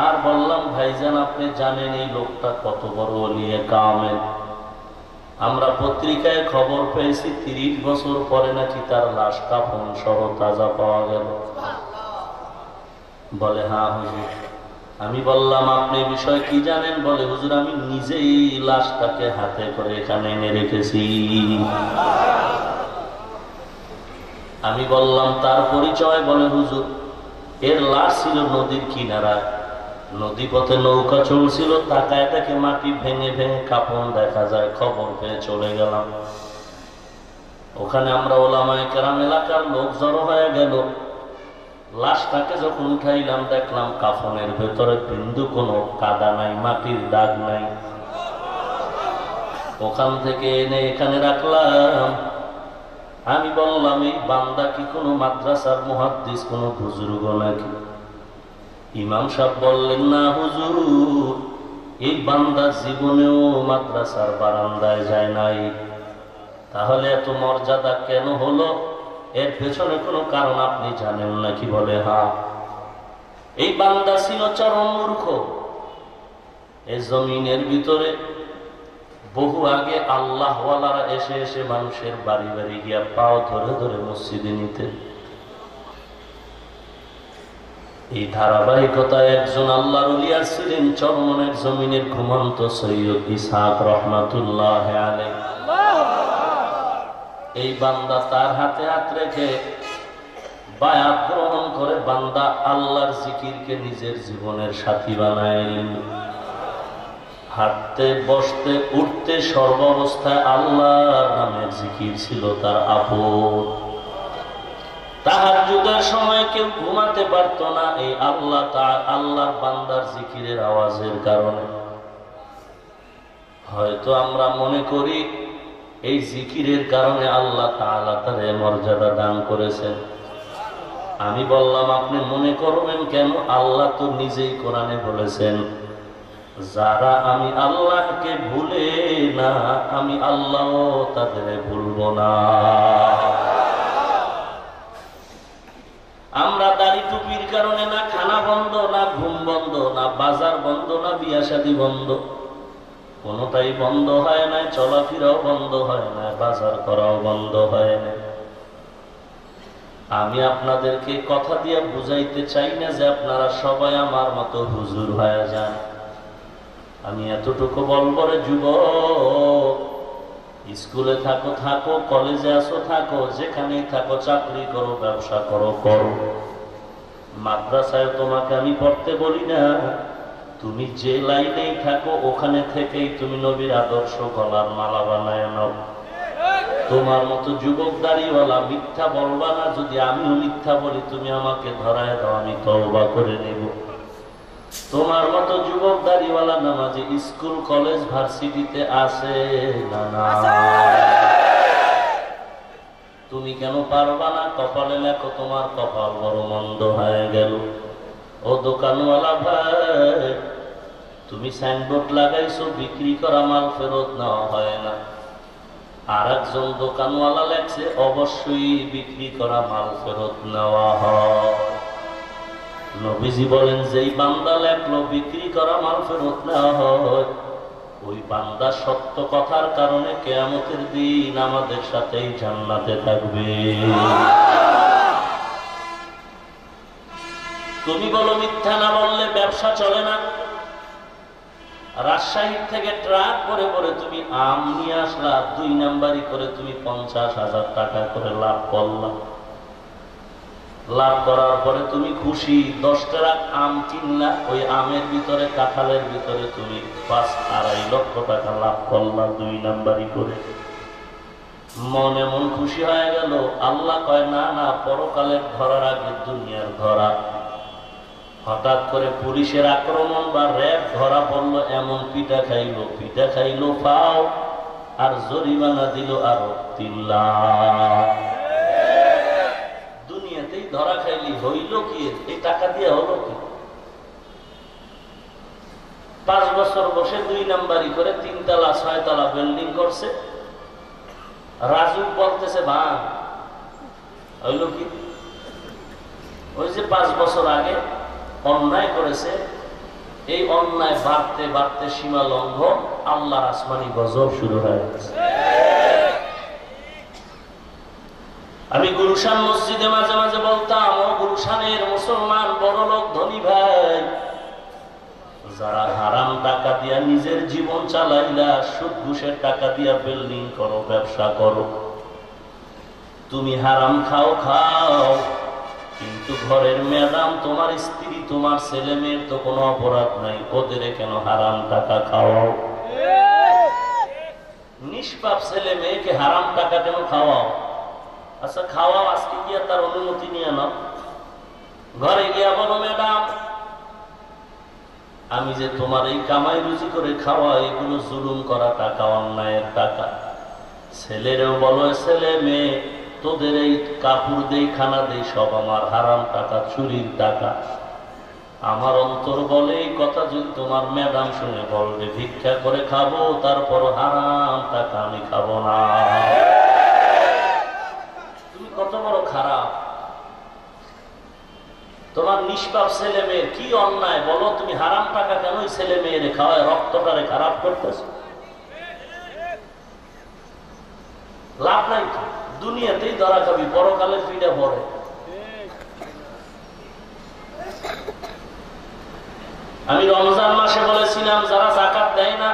আর বললাম, ভাইজান আপনি জানেন এই লোকটা কত বড় ওলিয়ে কামেল? আমরা পত্রিকায় খবর পেয়েছি 30 বছর পরে নাকি তার লাশ কাফন সহ তাজা পাওয়া গেল। বলে, হ্যাঁ হুজুর। আমি বললাম, আপনি বিষয় কি জানেন? বলে, হুজুর আমি নিজেই লাশটাকে হাতে করে এখানে এনে রেখেছি। আমি বললাম, তার পরিচয়? বলে, হুজুর এর লাশ ছিল নদীর কিনারায়, নদী পথে নৌকা চলছিল, তাকায় তাকে মাটি ভেঙে ভেঙে কাফন দেখা যায়। খবর পেয়ে চলে গেলাম। ওখানে আমরা ওলামায়ে কেরাম এলাকার লোক জড়ো হয়ে গেল। লাশটাকে যখন উঠাইলাম দেখলাম কাফনের ভেতরে বিন্দু কোনো কাদা নাই, মাটির দাগ নাই। ওখান থেকে এনে এখানে রাখলাম। আমি বললাম, এই বান্দা কি কোনো মাদ্রাসার মুহাদ্দিস, কোনো বুজুর্গ নাকি? ইমাম সাহেব বললেন, না হুজুর, এই বান্দা জীবনেও মাদ্রাসার বারান্দায় যায় নাই। তাহলে এত মর্যাদা কেন হলো? এর পেছনে কোনো কারণ আপনি জানেন নাকি? বলে, হ্যাঁ। এই বান্দা ছিল চরম মূর্খ। এই জমিনের ভিতরে বহু আগে আল্লাহওয়ালারা এসে এসে মানুষের বাড়ি বাড়ি গিয়া পাও ধরে ধরে মসজিদে নিতে। এই ধারাবাহিকতায় একজন আল্লাহর ওলি ছিলেন চরমনের জমিনের ঘুমন্ত সৈয়দ ইসহাক রহমাতুল্লাহ আলাইহি। এই বান্দা তার হাতে হাত রেখে বায়াত গ্রহণ করে বান্দা আল্লাহর জিকিরকে নিজের জীবনের সাথী বানায় নিল। হাঁটতে বসতে উঠতে সর্বাবস্থায় আল্লাহর নামের জিকির ছিল তার আপন। তাহাজ্জুদের সময় কেউ ঘুমাতে পারত না এই আল্লাহর বান্দার জিকিরের আওয়াজের কারণে। হয়তো আমরা মনে করি এই জিকিরের কারণে আল্লাহ তাআলা তার মর্যাদা দান করেছেন। আমি বললাম আপনি মনে করবেন কেন? আল্লাহ তো নিজেই কোরআনে বলেছেন, যারা আমি আল্লাহকে ভুলে না আমি আল্লাহ তাদের ভুলব না। আমরা দাড়ি টুপির কারণে না খানা বন্ধ, না ঘুম বন্ধ, না বাজার বন্ধ, না বিয়া শাদী বন্ধ, কোনটাই বন্ধ হয় না, চলাফেরাও বন্ধ হয় না, বাজার করাও বন্ধ হয় না। আমি আপনাদেরকে কথা দিয়ে বুঝাইতে চাই না যে আপনারা সবাই আমার মতো হুজুর হয়ে যান। আমি এতটুকু বলবো রে যুবক, স্কুলে থাকো থাকো, কলেজে আসো থাকো, যেখানেই থাকো, চাকরি করো, ব্যবসা করো করো, মাদ্রাসায় তোমাকে আমি পড়তে বলি না, তুমি যে লাইনেই থাকো ওখানে থেকেই তুমি নবীর আদর্শ গলার মালা বানায় নাও। তোমার মতো যুবক দাড়িওয়ালা মিথ্যা বলবা না। যদি আমিও মিথ্যা বলি তুমি আমাকে ধরায় দাও, আমি তওবা করে নেব। তোমার মতো যুবক দাড়িওয়ালা নামাজি স্কুল কলেজ ভার্সিটিতে আছে না? না। তুমি কেন পারবা না? কপালে লেখো তোমার কপাল বড় মন্দ হয়ে গেল। ও দোকানওয়ালা ভাই, তুমি সাইনবোর্ড লাগাইছো বিক্রি করা মাল ফেরত নেওয়া হয় না। আর একজন দোকানওয়ালা লেখছে অবশ্যই বিক্রি করা মাল ফেরত নেওয়া হয়। নবীজি বলেন যেই বান্দা লেখলো বিক্রি করা মাল ফেরত নেওয়া হয়, ওই বান্দা সত্য কথার কারণে কিয়ামতের দিন আমাদের সাথেই জান্নাতে থাকবে। তুমি বলো মিথ্যা না বললে ব্যবসা চলে না। রাজশাহী থেকে ট্রাক করে করে তুমি আম নিয়ে আসলা, 2 নাম্বারি করে তুমি 50,000 টাকা করে লাভ করলা। লাভ করার পরে তুমি খুশি, 10 ট্রাক আম কিনলা, ওই আমের ভিতরে কাঁঠালের ভিতরে তুমি 5-2.5 লক্ষ টাকা লাভ করলা 2 নাম্বারি করে। মন এমন খুশি হয়ে গেল। আল্লাহ কয় না না, পরকালের ধরার আগে দুনিয়ার ধরা। হঠাৎ করে পুলিশের আক্রমণ বা র্যাব ধরা পড়লো, এমন পিটা খাইলো পাও, আর জরিমানা দিল আরো 3 লাখ। দুনিয়াতেই ধরা খাইলি, হইল কি? এই টাকা দিয়ে হলো কি? 5 বছর বসে 2 নাম্বারি করে 3 তলা 6 তলা বিল্ডিং করছে। রাজু বলতেছে ভাই হইল কি? ওই যে 5 বছর আগে অন্যায় করেছে, এই অন্যায় বাড়তে বাড়তে সীমা লঙ্ঘন, আল্লাহর আসমানি গজব শুরু হয়ে গেছে। আমি গুলশান মসজিদে মাঝে মাঝে বলতাম, ও গুলশানের মুসলমান বড় লোক ধনী ভাই, যারা হারাম টাকা দিয়া নিজের জীবন চালাইলা, সুদ ঘুষের টাকা দিয়া বিল্ডিং করো, ব্যবসা করো, তুমি হারাম খাও খাও, কিন্তু ঘরের ম্যাডাম, তোমার স্ত্রী, তোমার ছেলে মেয়ের তো কোনো অপরাধ নাই, ওদের কেন হারাম টাকা খাওয়াও? নিষ্পাপ ছেলে মেয়েকে হারাম টাকা কেন খাওয়াও? আচ্ছা খাওয়াও, আজকে গিয়া তার অনুমতি নিয়ে নাও, ঘরে গিয়া বলো ম্যাডাম আমি যে তোমার এই কামাই রুজি করে খাওয়া, এগুলো জুলুম করা টাকা, অন্যায়ের টাকা। ছেলেরও বলো, ছেলে মেয়ে তোদের এই কাপড় দেই, খানা দেই, সব আমার হারাম টাকা, চুরির টাকা। আমার অন্তর বলে এই কথা যদি তোমার ম্যাডাম শুনে বলবে ভিক্ষা করে খাবো, তারপর হারাম টাকা আমি খাবো না। তুমি কত বড় খারাপ! তোমার নিষ্পাপ ছেলে মেয়ের কি অন্যায় বলো? তুমি হারাম টাকা কেন ছেলে মেয়েরে খাওয়ায় রক্তটারে খারাপ করতেছ? লাভ নাই তো, দুনিয়াতেই ধরা খাবি, পরকালে ফিরে পড়ে। আমি রমজান মাসে বলেছিলাম যারা যাকাত দেয় না,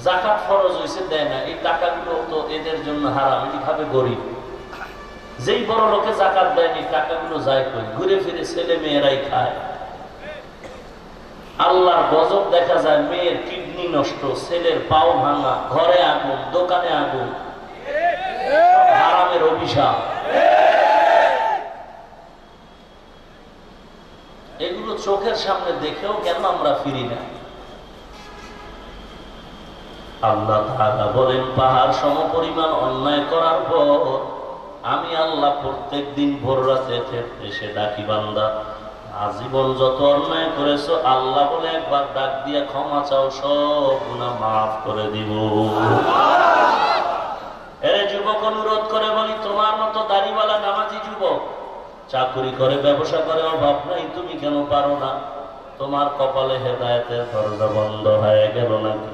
যাকাত ফরজ হয়েছে দেয় না, এই টাকাগুলো তো এদের জন্য হারাম, এটি খাবে গরিব। যেই বড় লোকে যাকাত দেয়নি, টাকাগুলো যায় কই? ঘুরে ফিরে ছেলে মেয়েরাই খায়। আল্লাহর গজব দেখা যায়, মেয়ের কিডনি নষ্ট, ছেলের পাও ভাঙা, ঘরে আগুন, দোকানে আগুন, হারামের অভিশাপ। এগুলো চোখের সামনে দেখেও কেন আমরা ফিরি না? আল্লাহ তাআলা বলেন, পাহাড় সমপরিমাণ অন্যায় করার পর আমি আল্লাহ প্রত্যেক দিন ভোর রাতে এসে ডাকি বান্দা আজীবন যত অন্যায় করেছো আল্লাহ বলে একবার ডাক দিয়া ক্ষমা চাও, সব গুনাহ মাফ করে দিব। এর যুবক অনুরোধ করে বলি, তোমার মতো দাড়িওয়ালা নামাজি যুবক চাকরি করে ব্যবসা করে অভাব নাই, তুমি কেন পারো না? তোমার কপালে হেদায়েতের দরজা বন্ধ হয়ে গেল নাকি?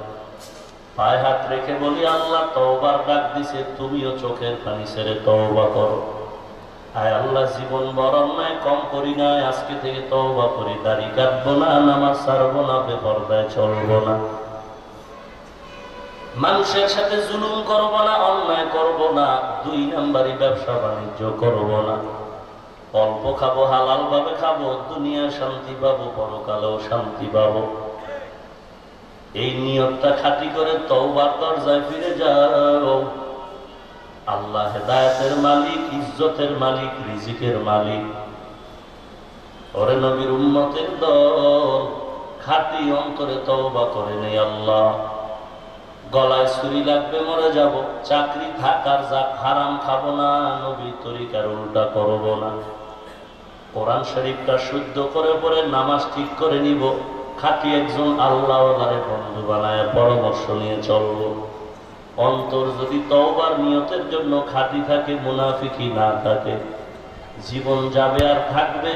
পায়ে হাত রেখে বলি, আল্লাহ তওবার ডাক দিছে, তুমিও চোখের পানি ছেড়ে তওবা করো। আয় আল্লাহ, জীবন বড় অন্যায় কম করি না, আজকে থেকে তওবা করি, দাড়ি কাটবো না, নামাজ ছাড়বো না, বেপরদায় চলবো না, মানুষের সাথে জুলুম করবো না, অন্যায় করবো না, 2 নাম্বারি ব্যবসা বাণিজ্য করবো না, অল্প খাবো, হালাল ভাবে খাবো, দুনিয়া শান্তি পাবো, পরকালেও শান্তি পাবো। এই নিয়তটা খাঁটি করে তওবার দরজায় ফিরে যাও। আল্লাহ হেদায়েতের মালিক, ইজ্জতের মালিক, রিজিকের মালিক। ওরে নবীর উম্মতের দল, খাঁটি অন্তরে তওবা করে নেই। আল্লাহ, গলায় ছুরি লাগবে, মরে যাব, চাকরি থাকার যাক, হারাম খাবো না, নবীর তরিকার উল্টা করবো না, কোরআন শরীফটা শুদ্ধ করে পড়ে নামাজ ঠিক করে নিব, খাঁটি একজন আল্লাহওয়ালারে বন্ধু বানায় পরামর্শ নিয়ে চলবো। অন্তর যদি তওবার নিয়তের জন্য খাঁটি থাকে, মুনাফিকি না থাকে, জীবন যাবে আর থাকবে,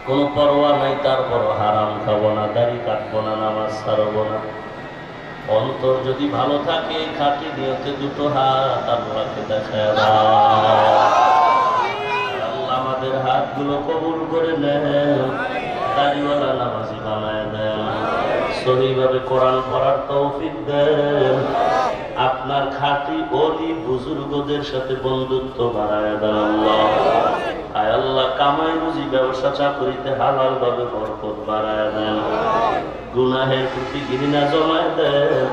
কোনো পরোয়া নাই, তারপর হারাম খাবো না, দাড়ি কাটবো না, নামাজ ছাড়বো না। অন্তর যদি ভালো থাকে, খাঁটি নিয়তে 2 হাত আল্লাহকে দেখায় আল্লাহ আমাদের হাতগুলো কবুল করে নেন, দাড়িওয়ালা নামাজি বানায় দেন, সহিভাবে কোরআন পড়ার তৌফিক দেন, আপনার খাঁটি ওলি বুজুর্গদের সাথে বন্ধুত্ব বাড়ায় দেন। আল্লাহ, আয় আল্লাহ, কামাই রুজি ব্যবসা চাকরিতে হালাল ভাবে বরকত বাড়ায় দেন, গুনাহের প্রতি ঘৃণা জমায় দেন,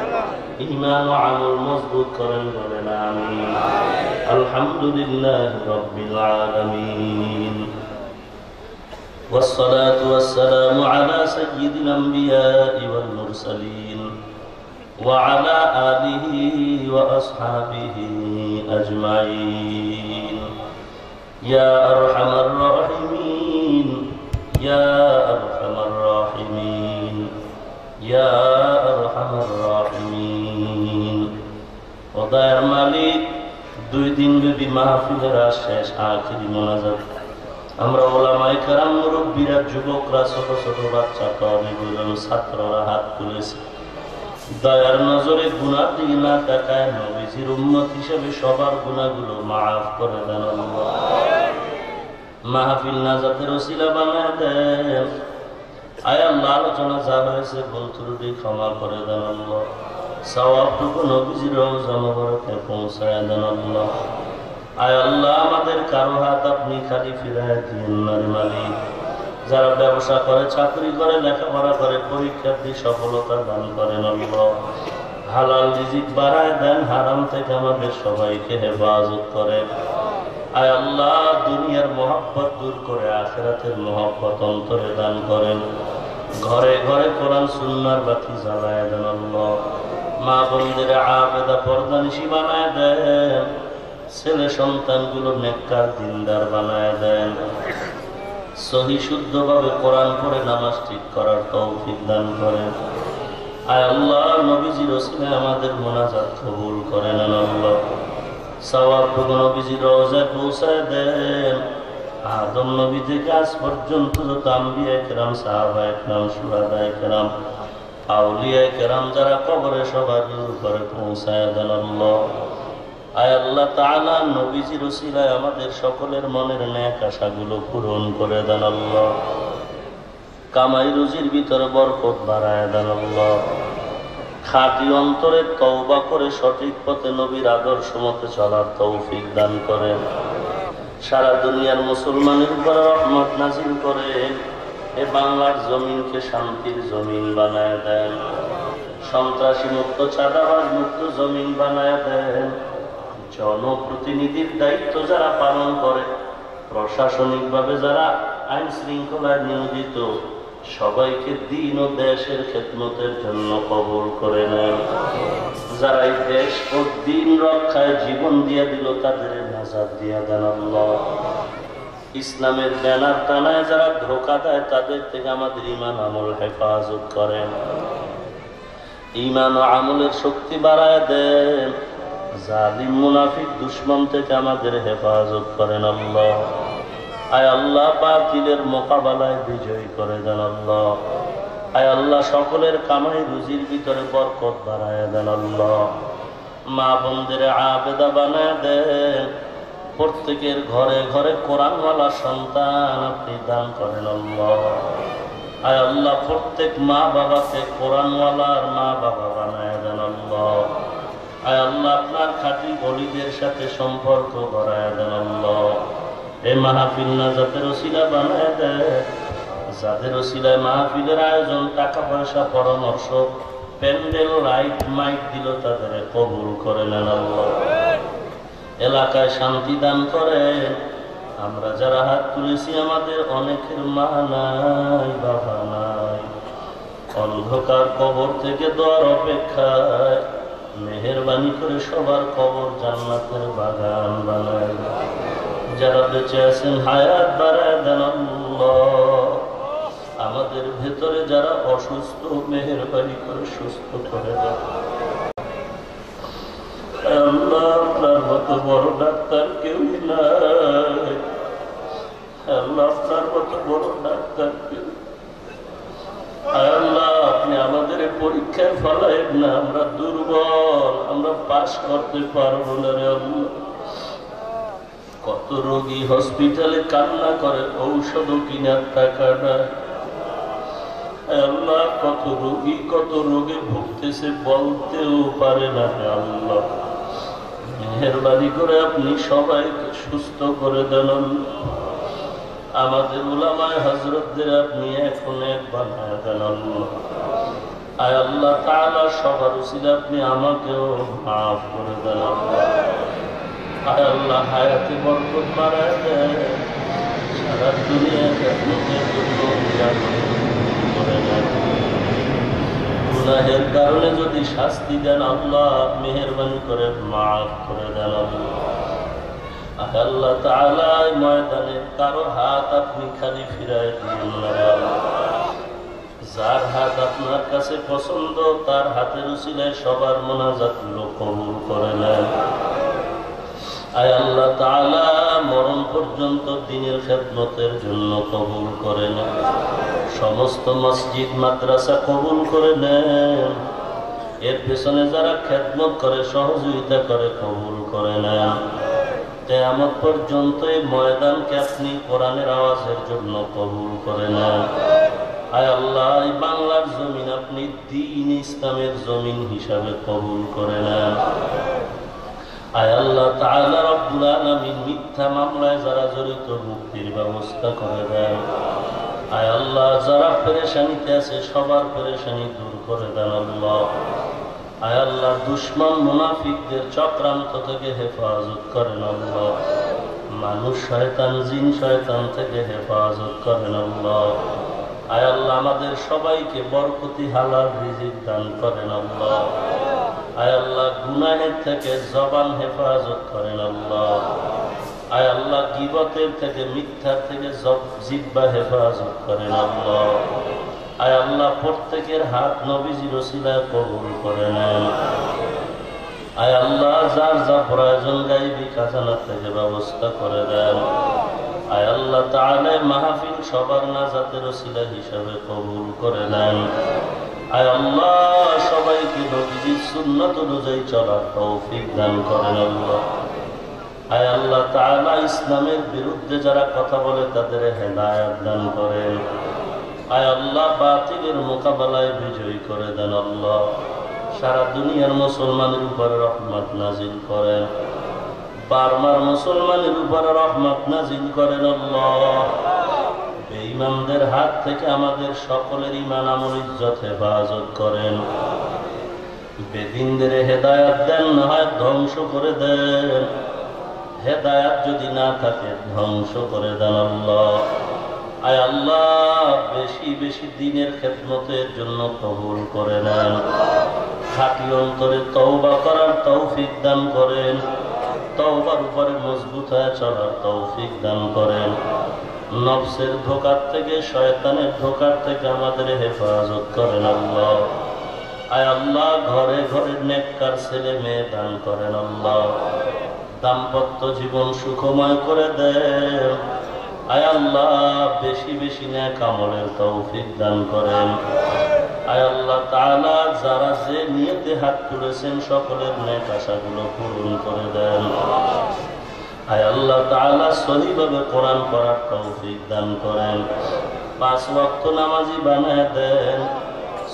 ঈমান ও আমল মজবুত করেন, বলেন আমিন। আলহামদুলিল্লাহ রাব্বিল আলামিন, والصلاة والسلام على سيد الأنبياء والمرسلين وعلى آله وأصحابه أجمعين. يا أرحم الراحمين، يا أرحم الراحمين، يا أرحم الراحمين. খোদার মালিক, 2 দিন ব্যাপী মাহফিলের শেষ আখিরি মোনাজাত আমরা ওলামায়ে কেরাম, মুরব্বীরা, যুবকরা, ছোট ছোট বাচ্চা, তলিবুল ছাত্ররা হাত তুলেছে। দয়ার নজরে গুনাহ দিকে না তাকায় নবীজির উম্মত হিসেবে সবার গুনাহগুলো মাফ করে দেন আল্লাহ। মাহফিল নাজাতের ওসিলা বানায় দেন। আয় আল্লাহ, আলোচনা যা হয়েছে ভুল ত্রুটি ক্ষমা করে দেন আল্লাহ। সওয়াবটুকু নবীজির রওজা মোবারকে পৌঁছায় দেন আল্লাহ। আয় আল্লাহ, আমাদের কারো হাত আপনি খালি ফিরায় দিন না মালিক। যারা ব্যবসা করে, চাকরি করে, লেখাপড়া করে, পরীক্ষা দিয়ে সফলতা দান করেন আল্লাহ। হালাল রিজিক বাড়ায় দেন, হারাম থেকে আমাদের সবাইকে হেফাজত করেন। আয় আল্লাহ, দুনিয়ার মহব্বত দূর করে আখিরাতের মহব্বত অন্তরে দান করেন। ঘরে ঘরে কোরআন সুন্নাহর বাতি জ্বালায় দেন আল্লাহ। মা বোনদের আবেদা পর্দানিশী বানায় দেন। ছেলে সন্তানগুলো নেককার দিনদার বানায় দেন। সহি শুদ্ধভাবে কোরআন পড়ে নামাজ ঠিক করার তৌফিক দান করেন। আয় আল্লাহ, নবীজির ওসিলায় আমাদের মোনাজাত কবুল করেন আল্লাহ। সওয়াবটুকু নবীজির রওজায় পৌঁছায় দেন। আদম নবী থেকে আজ পর্যন্ত যত আম্বিয়া কেরাম, সাহাবায়ে কেরাম, শুহাদায়ে কেরাম, আউলিয়ায়ে কেরাম যারা কবরে সবার উপরে পৌঁছায় দেন আল্লাহ। আয় আল্লাহ তাআলা, নবীজির ওসিলায় আমাদের সকলের মনের নেক আশাগুলো পূরণ করে দেন আল্লাহ। কামাই রুজির ভিতরে বরকত বাড়ায় দেন আল্লাহ। খাঁটি অন্তরে তওবা করে সঠিক পথে নবীর আদর্শ মতে চলার তৌফিক দান করেন। সারা দুনিয়ার মুসলমানের উপর রহমত নাজিল করে এ বাংলার জমিনকে শান্তির জমিন বানায় দেন। সন্ত্রাসী মুক্ত, চাঁদাবাজ মুক্ত জমিন বানায় দেন। জনপ্রতিনিধির দায়িত্ব যারা পালন করে, প্রশাসনিকভাবে যারা আইন শৃঙ্খলায় নিয়োজিত, সবাইকে দিন ও দেশের খেদমতের জন্য কবুল করে নেন। যারা এই দেশ ও দিন রক্ষায় জীবন দিয়ে দিল, তাদের নাজাত দিয়া দেন আল্লাহ। ইসলামের ব্যানার টানায় যারা ধোঁকা দেয়, তাদের থেকে আমাদের ঈমান আমল হেফাজত করেন। ঈমান ও আমলের শক্তি বাড়ায় দেন। জালিম মুনাফিক দুশমন থেকে আমাদের হেফাজত করেন আল্লাহ। আয় আল্লাহ, বাতিলের মোকাবেলায় বিজয়ী করে দেন আল্লাহ। আয় আল্লাহ, সকলের কামাই রুজির ভিতরে বরকত বাড়ায় দেন আল্লাহ। মা বোনদের আবেদা বানায় দেন। প্রত্যেকের ঘরে ঘরে কোরআনওয়ালা সন্তান আপনি দান করেন আল্লাহ। আয় আল্লাহ, প্রত্যেক মা বাবাকে কোরআনওয়ালার মা বাবা বানায় দেন আল্লাহ। আয় আল্লাহ, আপনার খাঁটি ওলিদের সাথে সম্পর্ক গড়ায় দেন আল্লাহ। এই মাহফিল নাজাতের ওসিলা বানায় দেন। যাদের ওসিলায় মাহফিলের আয়োজন, টাকা পয়সা, পরামর্শ, প্যান্ডেল, লাইট মাইক দিল, তাদের কবুল করে নেন আল্লাহ। এলাকায় শান্তি দান করে। আমরা যারা হাত তুলেছি, আমাদের অনেকের মা নাই, বাবা নাই, অন্ধকার কবর থেকে দোয়ার অপেক্ষায়। মেহেরবানি করে সবার কবর জান্নাতের বাগান বানায়। যারা বেঁচে আছেন হায়াত বাড়ায় দেন আল্লাহ। আমাদের ভেতরে যারা অসুস্থ, মেহেরবানি করে সুস্থ করে দেন আল্লাহ। আপনার মতো বড় ডাক্তার কেউই নাই আল্লাহ, আপনার মতো বড় ডাক্তার কেউ। আল্লাহ, আপনি আমাদের পরীক্ষায় ফলাইব না। আমরা দুর্বল, আমরা পাস করতে পারবো না রে আল্লাহ। কত রোগী হসপিটালে কান্না করে, ঔষধও কিনার টাকা নাই আল্লাহ। কত রোগী কত রোগে ভুগতেছে, বলতেও পারে না আল্লাহ। মেহেরবানি করে আপনি সবাইকে সুস্থ করে দেন। আমাদের উলামায়ে হযরতদের আপনি এখন এক বানায় দেন আল্লাহ। আয় আল্লাহ তাআলা, সবার উসিলা আপনি আমাকেও মাফ করে দেন আল্লাহ। আয় আল্লাহ, হায়াতে বরকত বাড়ায় দেন। সারা দুনিয়াকে আপনাদের জন্য করে দেন। গুনাহের কারণে যদি শাস্তি দেন আল্লাহ, মেহেরবানি করে মাফ করে দেন আল্লাহ। আল্লাহ তাআলা, ময়দানে কারো হাত আপনি খালি ফিরায় দিন না। যার হাত আপনার কাছে পছন্দ, তার হাতের উসিলায় সবার মোনাজাতগুলো কবুল করে নেন। আয় আল্লাহ তাআলা, মরণ পর্যন্ত দ্বীনের খেদমতের জন্য কবুল করে নেন। সমস্ত মসজিদ মাদ্রাসা কবুল করে নেন। এর পেছনে যারা খেদমত করে, সহযোগিতা করে, কবুল করে নেন। কিয়ামত পর্যন্ত এই ময়দানকে আপনি কোরআনের আওয়াজের জন্য কবুল করে নেন। আয় আল্লাহ, এই বাংলার জমিন আপনি দ্বীন ইসলামের জমিন হিসাবে কবুল করে নেন। আয় আল্লাহ তাআলা রব্বুল আলামিন, মিথ্যা মামলায় যারা জড়িত, মুক্তির ব্যবস্থা করে দেন। আয় আল্লাহ, যারা পেরেশানিতে আছে, সবার পেরেশানি দূর করে দেন আল্লাহ। আয় আল্লাহ, দুশমন মুনাফিকদের চক্রান্ত থেকে হেফাজত করেন আল্লাহ। মানুষ শয়তান, জিন শয়তান থেকে হেফাজত করেন আল্লাহ। আয় আল্লাহ, আমাদের সবাইকে বরকতি হালাল রিজিক দান করেন আল্লাহ। আয় আল্লাহ, গুনাহের থেকে জবান হেফাজত করেন আল্লাহ। আয় আল্লাহ, গীবতের থেকে, মিথ্যার থেকে জিহ্বা হেফাজত করেন আল্লাহ। আয় আল্লাহ, প্রত্যেকের হাত নবীজির ওসিলায় কবুল করে নেন। আয় আল্লাহ, যার যা প্রয়োজন গায়বী খাজানা থেকে ব্যবস্থা করে দেন। আয় আল্লাহ তাআলা, মাহফিল সবার নাজাতের ওসিলা হিসাবে কবুল করে নেন। আয় আল্লাহ, সবাইকে নবীজির সুন্নাত অনুযায়ী চলার তৌফিক দান করেন আল্লাহ। আয় আল্লাহ তাআলা, ইসলামের বিরুদ্ধে যারা কথা বলে, তাদের হেদায়েত দান করেন। আয় আল্লাহ, বাতিলের মোকাবেলায় বিজয়ী করে দেন আল্লাহ। সারা দুনিয়ার মুসলমানের উপরে রহমত নাজিল করেন। বার্মার মুসলমানের উপরে রহমত নাজিল করেন আল্লাহ। বেঈমানদের হাত থেকে আমাদের সকলের ঈমান আমল ইজ্জত হেফাজত করেন। বেদিনদের হেদায়েত দেন, না হয় ধ্বংস করে দেন। হেদায়েত যদি না থাকে, ধ্বংস করে দেন আল্লাহ। আয় আল্লাহ বেশি বেশি দিনের খেদমতের জন্য কবুল করে নেন। খাঁটি অন্তরে তওবা করার তৌফিক দান করেন, তওবার উপরে মজবুত হয়ে চলার তৌফিক দান করেন। নফসের ধোঁকার থেকে, শয়তানের ধোঁকার থেকে আমাদের হেফাজত করেন আল্লাহ। আয় আল্লাহ ঘরে ঘরে নেককার ছেলে মেয়ে দান করেন আল্লাহ। দাম্পত্য জীবন সুখময় করে দেন। আয় আল্লাহ বেশি বেশি নেক আমলের তৌফিক দান করেন। আয় আল্লাহ তাআলা যারা যে নিয়তে হাত তুলেছেন সকলের নেক আশাগুলো পূরণ করে দেন। আয় আল্লাহ তাআলা সহিভাবে কোরআন পড়ার তৌফিক দান করেন। 5 ওয়াক্ত নামাজি বানায় দেন,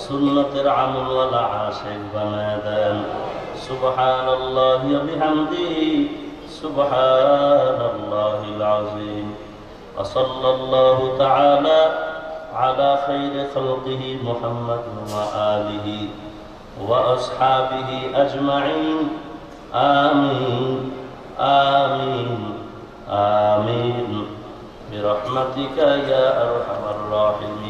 সুন্নতের আমলওয়ালা আশিক বানায় দেন। সুবহানাল্লাহি ওয়া বিহামদিহি সুবহানাল্লাহিল আযীম। ওয়া সাল্লাল্লাহু তাআলা আলা খাইরি খালকিহি মুহাম্মাদ ওয়া আলিহি ওয়া আসহাবিহি আজমাইন। আমিন আমিন আমিন বিরহমাতিকা ইয়া আরহামার রাহিমিন।